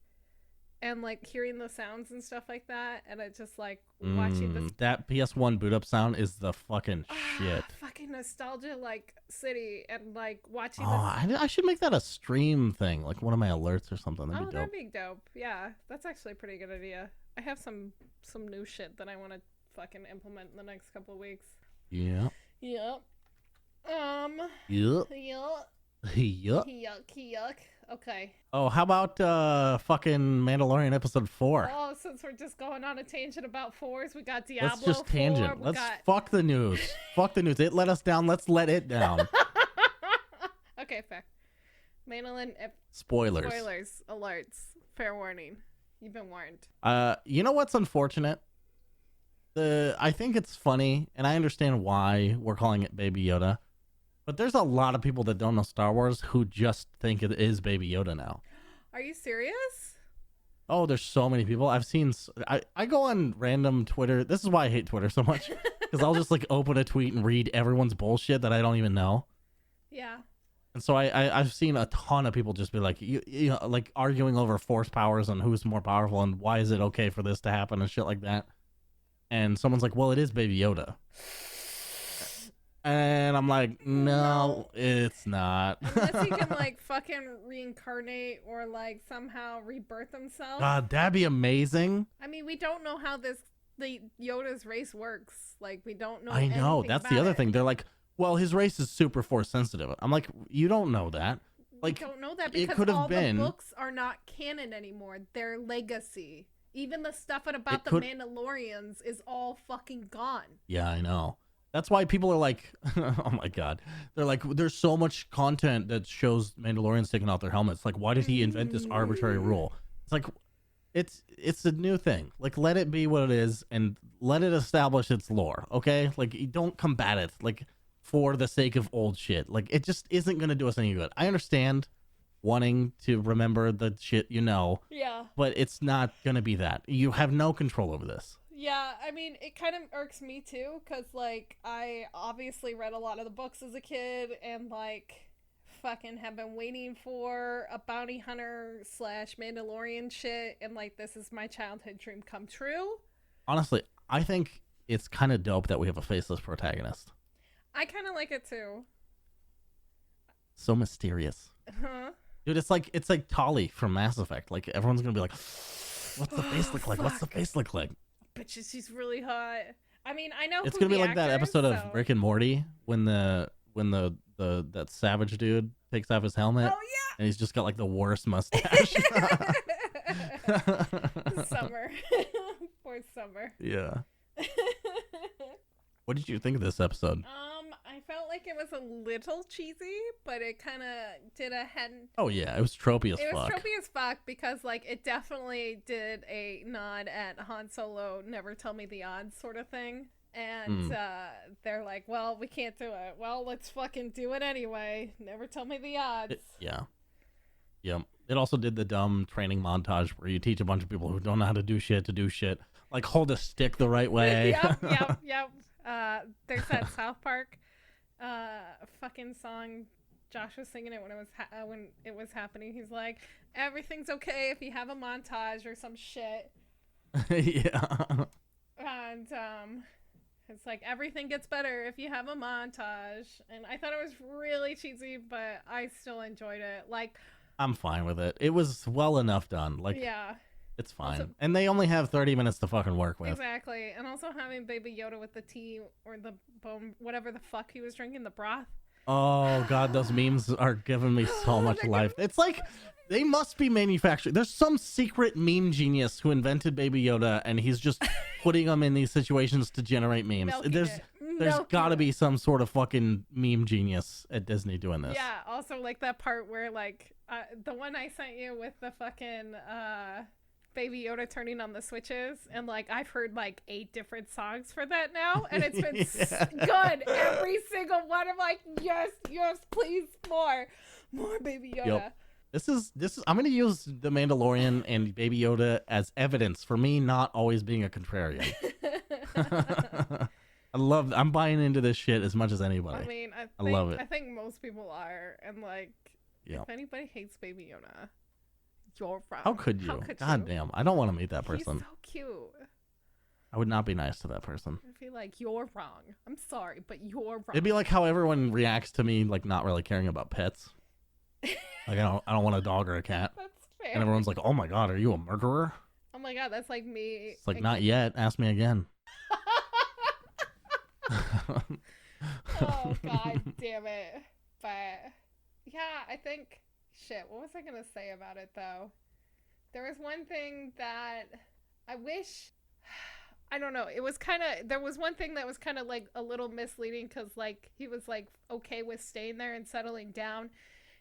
and like hearing the sounds and stuff like that. And it's just like watching this. That PS1 boot up sound is the fucking shit. Fucking nostalgia, like city, and like watching. I should make that a stream thing, like one of my alerts or something. That'd be dope. That'd be dope. Yeah, that's actually a pretty good idea. I have some new shit that I want to fucking implement in the next couple of weeks. Yeah. Yep. Yep. Yuck. Yuck. Yuck. Okay. Oh, how about fucking Mandalorian episode 4? Oh, since we're just going on a tangent about 4s, we got Diablo. Let's just tangent. Let's fuck the news. Fuck the news. It let us down. Let's let it down. Okay, fair. Mandalorian. Spoilers. Spoilers. Alerts. Fair warning. You've been warned. You know what's unfortunate? I think it's funny, and I understand why we're calling it Baby Yoda. But there's a lot of people that don't know Star Wars who just think it is Baby Yoda now. Are you serious? Oh, there's so many people. I've seen... I go on random Twitter. This is why I hate Twitter so much. Because I'll just like open a tweet and read everyone's bullshit that I don't even know. Yeah. And so I've seen a ton of people just be like, you know, like arguing over force powers and who's more powerful and why is it okay for this to happen and shit like that. And someone's like, well, it is Baby Yoda. And I'm like, no, it's not. Unless he can like fucking reincarnate or like somehow rebirth himself. God, that'd be amazing. I mean, we don't know how the Yoda's race works. Like, we don't know. I know. That's the other thing. They're like, well, his race is super force sensitive. I'm like, you don't know that. Like, we don't know that it because could have all been. the books are not canon anymore. They're legacy. Even the stuff about the Mandalorians is all fucking gone. Yeah, I know. That's why people are like, oh my God. They're like, there's so much content that shows Mandalorians taking off their helmets. Like, why did he invent this arbitrary rule? It's like, it's a new thing. Like, let it be what it is and let it establish its lore, okay? Like, you don't combat it, like, for the sake of old shit. Like, it just isn't going to do us any good. I understand wanting to remember the shit you know. Yeah. But it's not going to be that. You have no control over this. Yeah, I mean, it kind of irks me too, because, like, I obviously read a lot of the books as a kid, and, like, fucking have been waiting for a bounty hunter / Mandalorian shit, and, like, this is my childhood dream come true. Honestly, I think it's kind of dope that we have a faceless protagonist. I kind of like it too. So mysterious. Huh? Dude, it's like Tali from Mass Effect. Like, everyone's going to be like, what's the face look like? What's the face look like? But she's really hot. I mean, I know it's going to be like that episode of Rick and Morty when that savage dude takes off his helmet. Oh yeah. And he's just got like the worst mustache. Summer. Poor Summer. Yeah. What did you think of this episode? I felt like it was a little cheesy, but it kind of did a head. Oh yeah, it was tropey as fuck. It was tropey as fuck because, like, it definitely did a nod at Han Solo, never tell me the odds sort of thing. And they're like, well, we can't do it. Well, let's fucking do it anyway. Never tell me the odds. Yeah. It also did the dumb training montage where you teach a bunch of people who don't know how to do shit. Like, hold a stick the right way. Yep. There's that South Park fucking song. Josh was singing it when it was happening. He's like, everything's okay if you have a montage or some shit. Yeah. And it's like, everything gets better if you have a montage. And I thought it was really cheesy, but I still enjoyed it. Like, I'm fine with it. It was well enough done. Like, yeah. It's fine. Also, and they only have 30 minutes to fucking work with. Exactly. And also having Baby Yoda with the tea or the bone, whatever the fuck he was drinking, the broth. Oh, God, those memes are giving me so much life. It's like they must be manufactured. There's some secret meme genius who invented Baby Yoda, and he's just putting them in these situations to generate memes. There's got to be some sort of fucking meme genius at Disney doing this. Yeah, also, like, that part where, like, the one I sent you with the fucking... Baby Yoda turning on the switches, and like I've heard like 8 different songs for that now, and it's been good. Every single one. I'm like, yes, please, more Baby Yoda. Yep. This is. I'm gonna use the Mandalorian and Baby Yoda as evidence for me not always being a contrarian. I'm buying into this shit as much as anybody. I mean, I love it. I think most people are, and like, if anybody hates Baby Yoda, you're wrong. How could you? God damn. I don't want to meet that person. He's so cute. I would not be nice to that person. I'd be like, you're wrong. I'm sorry, but you're wrong. It'd be like how everyone reacts to me, like not really caring about pets. Like I don't want a dog or a cat. That's fair. And everyone's like, oh my God, are you a murderer? Oh my God, that's like me. It's like, not yet. Ask me again. Oh God damn it. But yeah, I think... Shit, what was I going to say about it, though? There was one thing that I wish... I don't know. It was kind of... There was one thing that was kind of, like, a little misleading because, like, he was, like, okay with staying there and settling down.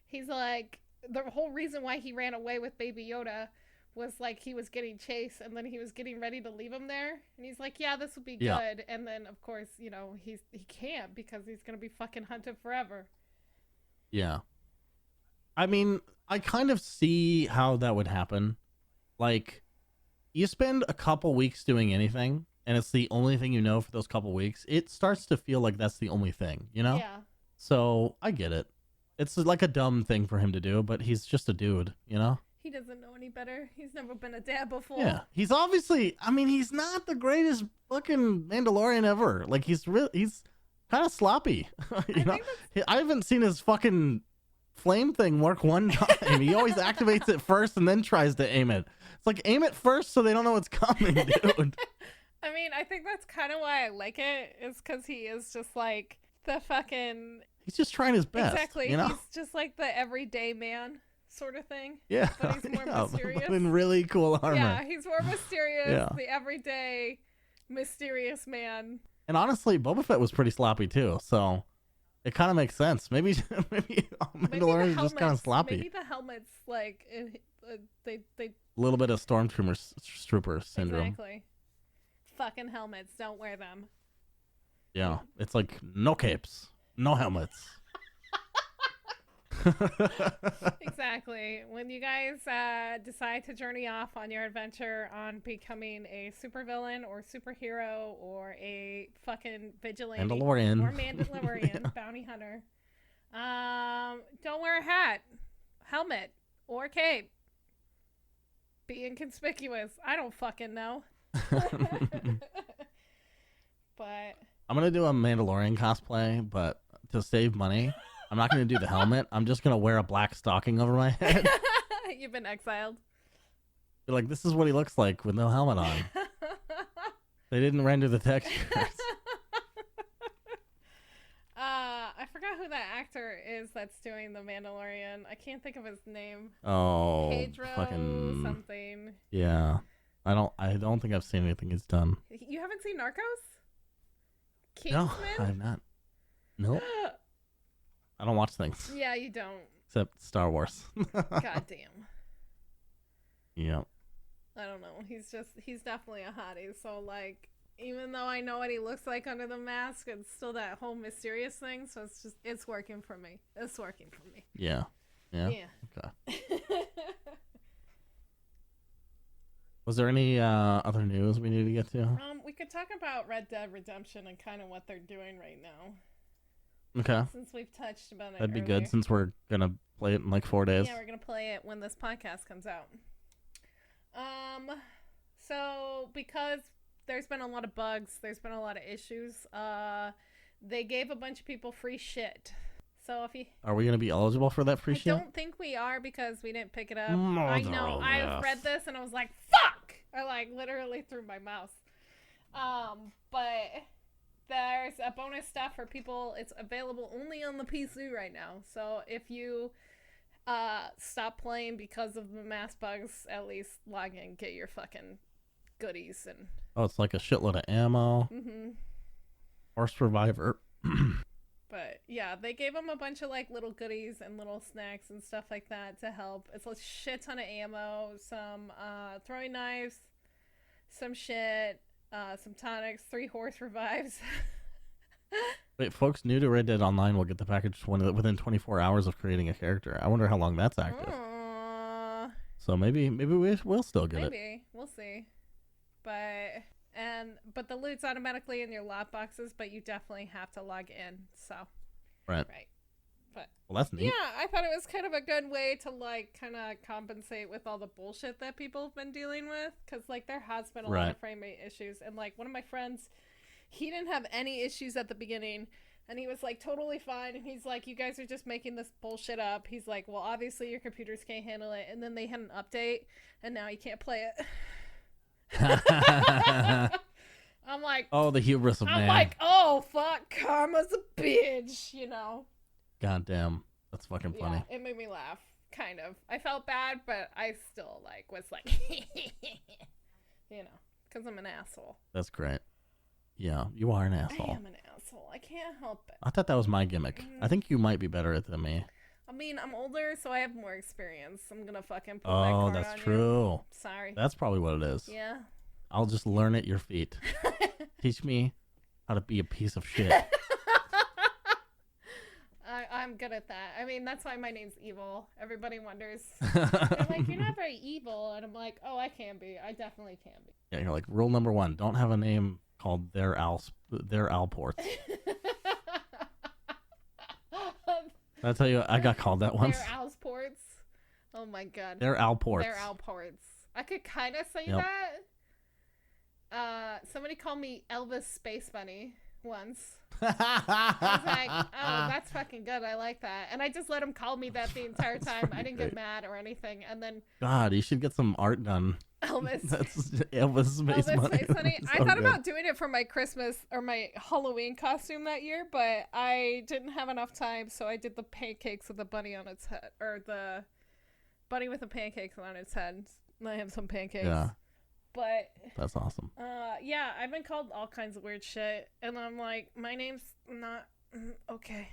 He's, like... The whole reason why he ran away with Baby Yoda was, like, he was getting chased and then he was getting ready to leave him there. And he's like, yeah, this would be good. And then, of course, you know, he can't because he's going to be fucking hunted forever. Yeah. I mean, I kind of see how that would happen. Like, you spend a couple weeks doing anything, and it's the only thing you know for those couple weeks. It starts to feel like that's the only thing, you know? Yeah. So, I get it. It's like a dumb thing for him to do, but he's just a dude, you know? He doesn't know any better. He's never been a dad before. Yeah. He's obviously... I mean, he's not the greatest fucking Mandalorian ever. Like, he's kind of sloppy. I haven't seen his fucking... flame thing work one time. He always activates it first and then tries to aim it. It's like, aim it first so they don't know what's coming, dude. I mean, I think that's kind of why I like it, is because he is just like the fucking He's just trying his best. Exactly. You know? He's just like the everyday man sort of thing. Yeah. But he's more mysterious. But in really cool armor. Yeah, he's more mysterious. Yeah. The everyday mysterious man. And honestly, Boba Fett was pretty sloppy too, so it kind of makes sense. Maybe Mandalorian is just kind of sloppy. Maybe the helmets, like, they a little bit of Stormtrooper syndrome. Exactly. Fucking helmets, don't wear them. Yeah, it's like no capes, no helmets. Exactly. When you guys decide to journey off on your adventure on becoming a supervillain or superhero or a fucking vigilante Mandalorian. or Mandalorian bounty hunter, don't wear a hat, helmet, or cape. Be inconspicuous. I don't fucking know. But I'm gonna do a Mandalorian cosplay, but to save money, I'm not going to do the helmet. I'm just going to wear a black stocking over my head. You've been exiled. You're like, this is what he looks like with no helmet on. They didn't render the textures. I forgot who that actor is that's doing the Mandalorian. I can't think of his name. Oh, Pedro fucking something. Yeah, I don't think I've seen anything he's done. You haven't seen Narcos? Kingsman? No, I have not. Nope. I don't watch things. Yeah, you don't. Except Star Wars. God damn. Yeah. I don't know. He's definitely a hottie. So, like, even though I know what he looks like under the mask, it's still that whole mysterious thing. So it's working for me. It's working for me. Yeah. Yeah. Okay. Was there any other news we need to get to? We could talk about Red Dead Redemption and kind of what they're doing right now. Okay. Since we've touched about it That'd be earlier. good since we're going to play it in like 4 days. Yeah, we're going to play it when this podcast comes out. So because there's been a lot of bugs, there's been a lot of issues, they gave a bunch of people free shit. So if you... Are we going to be eligible for that free shit? I don't think we are because we didn't pick it up. Mother I know. of I F. read this and I was like, fuck! I like literally threw my mouse. But... There's a bonus stuff for people. It's available only on the PC right now. So if you stop playing because of the mass bugs, at least log in, get your fucking goodies. And Oh, it's like a shitload of ammo. Mm-hmm. Horse Reviver. But yeah, they gave them a bunch of like little goodies and little snacks and stuff like that to help. It's a shit ton of ammo, some throwing knives, some shit. Some tonics, 3 horse revives. Wait, folks new to Red Dead Online will get the package within 24 hours of creating a character. I wonder how long that's active. So maybe we'll still get it. Maybe. We'll see. But the loot's automatically in your lot boxes, but you definitely have to log in. So. Right. But well, that's neat. yeah, I thought it was kind of a good way to like kind of compensate with all the bullshit that people have been dealing with, because like there has been a lot of frame rate issues, and like one of my friends, he didn't have any issues at the beginning, and he was like totally fine, and he's like, you guys are just making this bullshit up. He's like, well, obviously your computers can't handle it, and then they had an update, and now you can't play it. I'm like, oh, the hubris of man. I'm like, oh fuck, karma's a bitch, you know. God damn. That's fucking funny. Yeah, it made me laugh, kind of. I felt bad, but I still, like, was like, you know, because I'm an asshole. That's great. Yeah, you are an asshole. I am an asshole. I can't help it. I thought that was my gimmick. I think you might be better at it than me. I mean, I'm older, so I have more experience. I'm going to fucking pull that card that's on true. You. Sorry. That's probably what it is. Yeah. I'll just learn at your feet. Teach me how to be a piece of shit. I'm good at that. I mean, that's why my name's Evil. Everybody wonders. They're like, you're not very evil. And I'm like, oh, I can be. I definitely can be. Yeah, you're like, rule number 1, don't have a name called TheRealPortz. I tell you, I got called that once. TheRealPortz. Oh my god. TheRealPortz. TheRealPortz. I could kind of say Yep. that. Somebody called me EvilSpaceBunny, once. I was like, oh, that's fucking good. I like that. And I just let him call me that the entire time. I didn't get mad or anything. And then God, you should get some art done. Elvis. That's EvilSpaceBunny. I thought about doing it for my Christmas or my Halloween costume that year, but I didn't have enough time, so I did the pancakes with the bunny on its head, or the bunny with the pancakes on its head. I have some pancakes. Yeah. But that's awesome. Yeah, I've been called all kinds of weird shit, and I'm like, my name's not okay.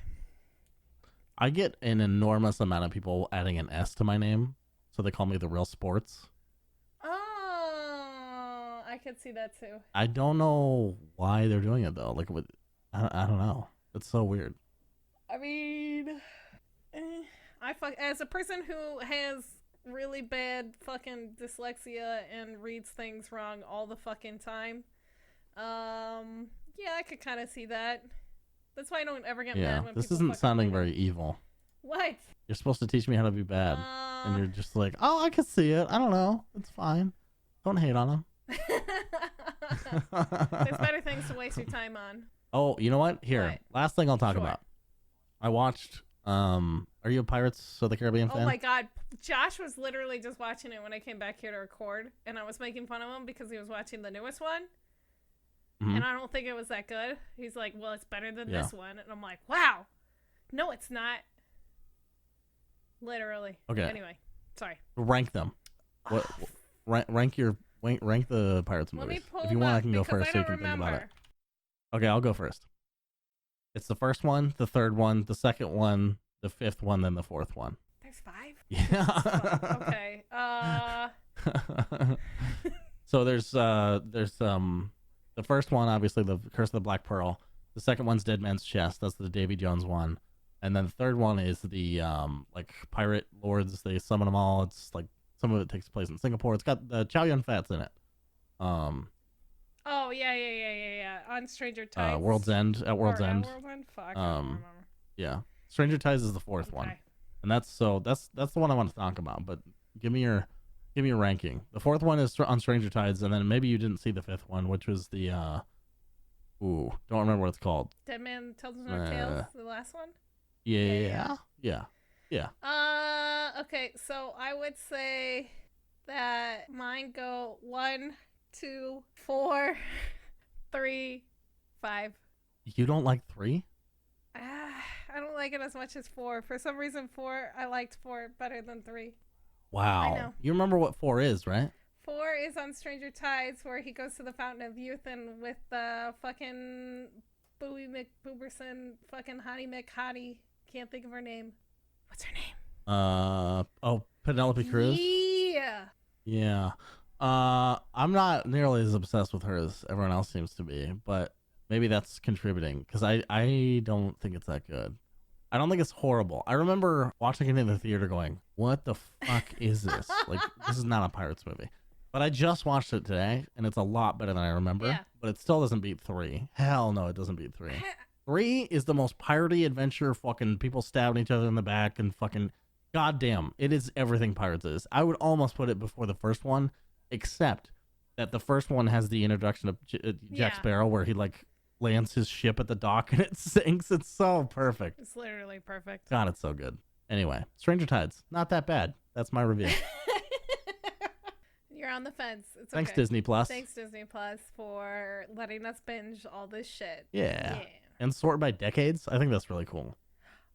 I get an enormous amount of people adding an S to my name, so they call me TheRealPortz. Oh, I could see that too. I don't know why they're doing it though. Like, I don't know. It's so weird. I mean, as a person who has really bad fucking dyslexia and reads things wrong all the fucking time, yeah, I could kind of see that. That's why I don't ever get mad when this isn't sounding very evil. What? You're supposed to teach me how to be bad, and you're just like, oh, I can see it. I don't know. It's fine. Don't hate on him. There's better things to waste your time on. Oh, you know what? Here, what? Last thing I'll talk about. I watched. Are you a Pirates of the Caribbean fan? Oh my God, Josh was literally just watching it when I came back here to record, and I was making fun of him because he was watching the newest one. Mm-hmm. And I don't think it was that good. He's like, well, it's better than this one. And I'm like, wow. No, it's not. Literally. Okay. Anyway, sorry. Rank them. Rank the Pirates movies. If you want, I can go first so you can think about it. Okay, I'll go first. It's the first one, the third one, the second one, the fifth one, then the fourth one. There's 5? Yeah. Okay. So there's the first one, obviously, the Curse of the Black Pearl. The second one's Dead Man's Chest. That's the Davy Jones one. And then the third one is the like pirate lords. They summon them all. It's like some of it takes place in Singapore. It's got the Chow Yun Fats in it. Oh yeah. On Stranger Tides. World's End. At World's End. World's End. Fuck. I don't remember. Yeah. Stranger Tides is the fourth one, and that's the one I want to talk about. But give me your ranking. The fourth one is on Stranger Tides, and then maybe you didn't see the fifth one, which was the don't remember what it's called. Dead Man Tells No Tales. The last one. Yeah. Okay, so I would say that mine go 1, 2, 4, 3, 5. You don't like 3? I don't like it as much as 4. For some reason, I liked 4 better than 3. Wow. I know. You remember what 4 is, right? 4 is on Stranger Tides, where he goes to the Fountain of Youth and with the fucking Bowie McBooberson, fucking Hottie McHottie. Can't think of her name. What's her name? Penelope Cruz? Yeah. I'm not nearly as obsessed with her as everyone else seems to be, but maybe that's contributing, because I don't think it's that good. I don't think it's horrible. I remember watching it in the theater going, what the fuck is this? Like, this is not a Pirates movie. But I just watched it today, and it's a lot better than I remember. Yeah. But it still doesn't beat 3. Hell no, it doesn't beat 3. 3 is the most piratey adventure, fucking people stabbing each other in the back and fucking goddamn. It is everything Pirates is. I would almost put it before the first one, except that the first one has the introduction of Jack Sparrow, where he like lands his ship at the dock and it sinks. It's so perfect. It's literally perfect. God, it's so good. Anyway, Stranger Tides, not that bad. That's my review. You're on the fence. It's Thanks, okay. Disney Plus. Thanks, Disney Plus, for letting us binge all this shit. Yeah. And sort by decades. I think that's really cool.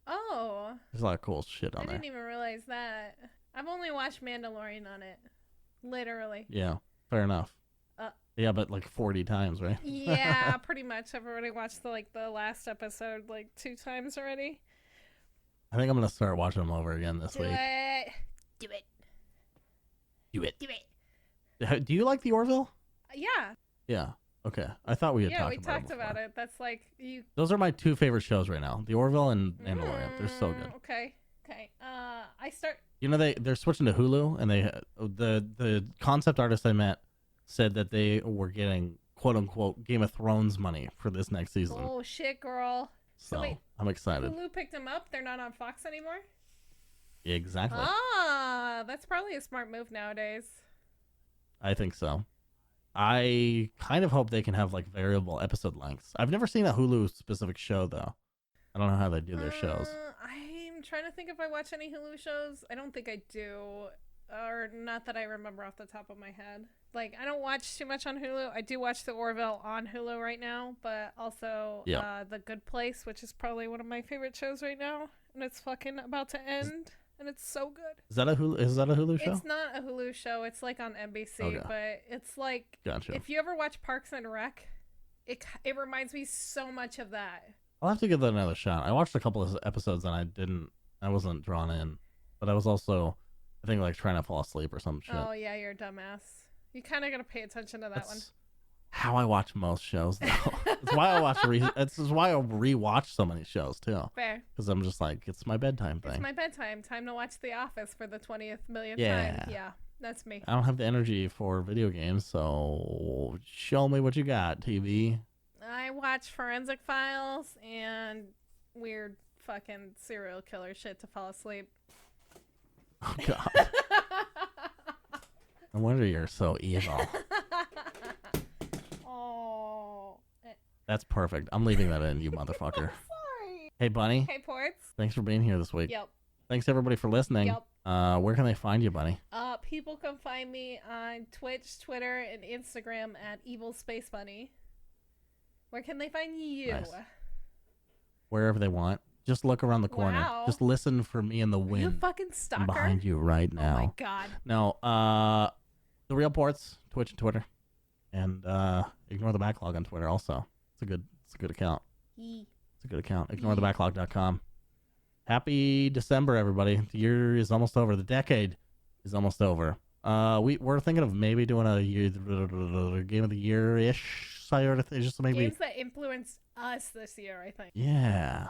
Oh. There's a lot of cool shit on there. I didn't even realize that. I've only watched Mandalorian on it. Literally. Yeah, fair enough. Yeah, but like 40 times, right? Yeah, pretty much. I've already watched the last episode like 2 times already. I think I'm going to start watching them over again this week. Do it. Do you like the Orville? Yeah. Yeah. Okay. I thought we had talked about it. Yeah, we talked about it. That's like you. Those are my 2 favorite shows right now. The Orville and Mandalorian. They're so good. Okay. I start. You know they're switching to Hulu, and the concept artist I met said that they were getting quote unquote Game of Thrones money for this next season. Oh shit, girl. So wait, I'm excited. Hulu picked them up. They're not on Fox anymore. Exactly. That's probably a smart move nowadays. I think so. I kind of hope they can have like variable episode lengths. I've never seen a Hulu specific show though. I don't know how they do their shows. I'm trying to think if I watch any Hulu shows. I don't think I do, or not that I remember off the top of my head. Like, I don't watch too much on Hulu. I do watch The Orville on Hulu right now, but also The Good Place, which is probably one of my favorite shows right now, and it's fucking about to end, and it's so good. Is that a Hulu show? It's not a Hulu show. It's like on NBC, but it's like if you ever watch Parks and Rec, it reminds me so much of that. I'll have to give that another shot. I watched a couple of episodes and I wasn't drawn in, but I was also, I think, like trying to fall asleep or some shit. Oh yeah, you're a dumbass. You kind of gotta pay attention to that one. How I watch most shows, though. It's why I watch. It's why I rewatch so many shows too. Fair. Because I'm just like, it's my bedtime thing. It's my bedtime. Time to watch The Office for the 20th millionth time. Yeah, that's me. I don't have the energy for video games, so show me what you got, TV. I watch Forensic Files and weird fucking serial killer shit to fall asleep. Oh God. No wonder you're so evil. Oh. That's perfect. I'm leaving that in, you motherfucker. Sorry. Hey, Bunny. Hey, Ports. Thanks for being here this week. Yep. Thanks, everybody, for listening. Yep. Where can they find you, Bunny? People can find me on Twitch, Twitter, and Instagram at EvilSpaceBunny. Where can they find you? Nice. Wherever they want. Just look around the corner. Wow. Just listen for me in the wind. You fucking stalker. I'm behind you right now. Oh my God. No, TheRealPortz, Twitch and Twitter. And ignore the backlog on Twitter also. It's a good account. It's a good account. IgnoreTheBacklog.com. Happy December, everybody. The year is almost over. The decade is almost over. We're thinking of maybe doing a game of the year-ish sort of thing. Just maybe games that influenced us this year, I think. Yeah.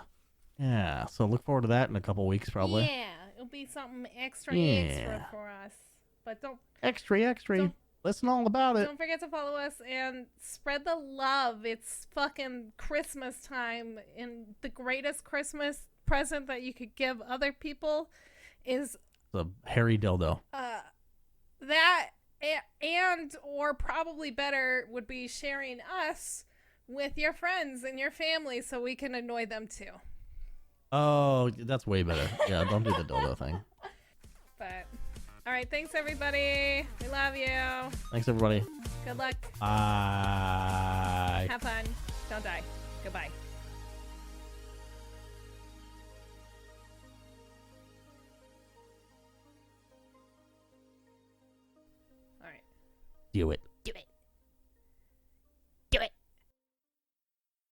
So look forward to that in a couple weeks, probably. Yeah, it'll be something extra for us. But don't extra. Listen all about it. Don't forget to follow us and spread the love. It's fucking Christmas time, and the greatest Christmas present that you could give other people is the hairy dildo. That and or probably better would be sharing us with your friends and your family so we can annoy them too. Oh, that's way better. Yeah, don't do the dildo thing. But all right, thanks everybody. We love you. Thanks everybody. Good luck. Bye. Have fun. Don't die. Goodbye. All right. Do it.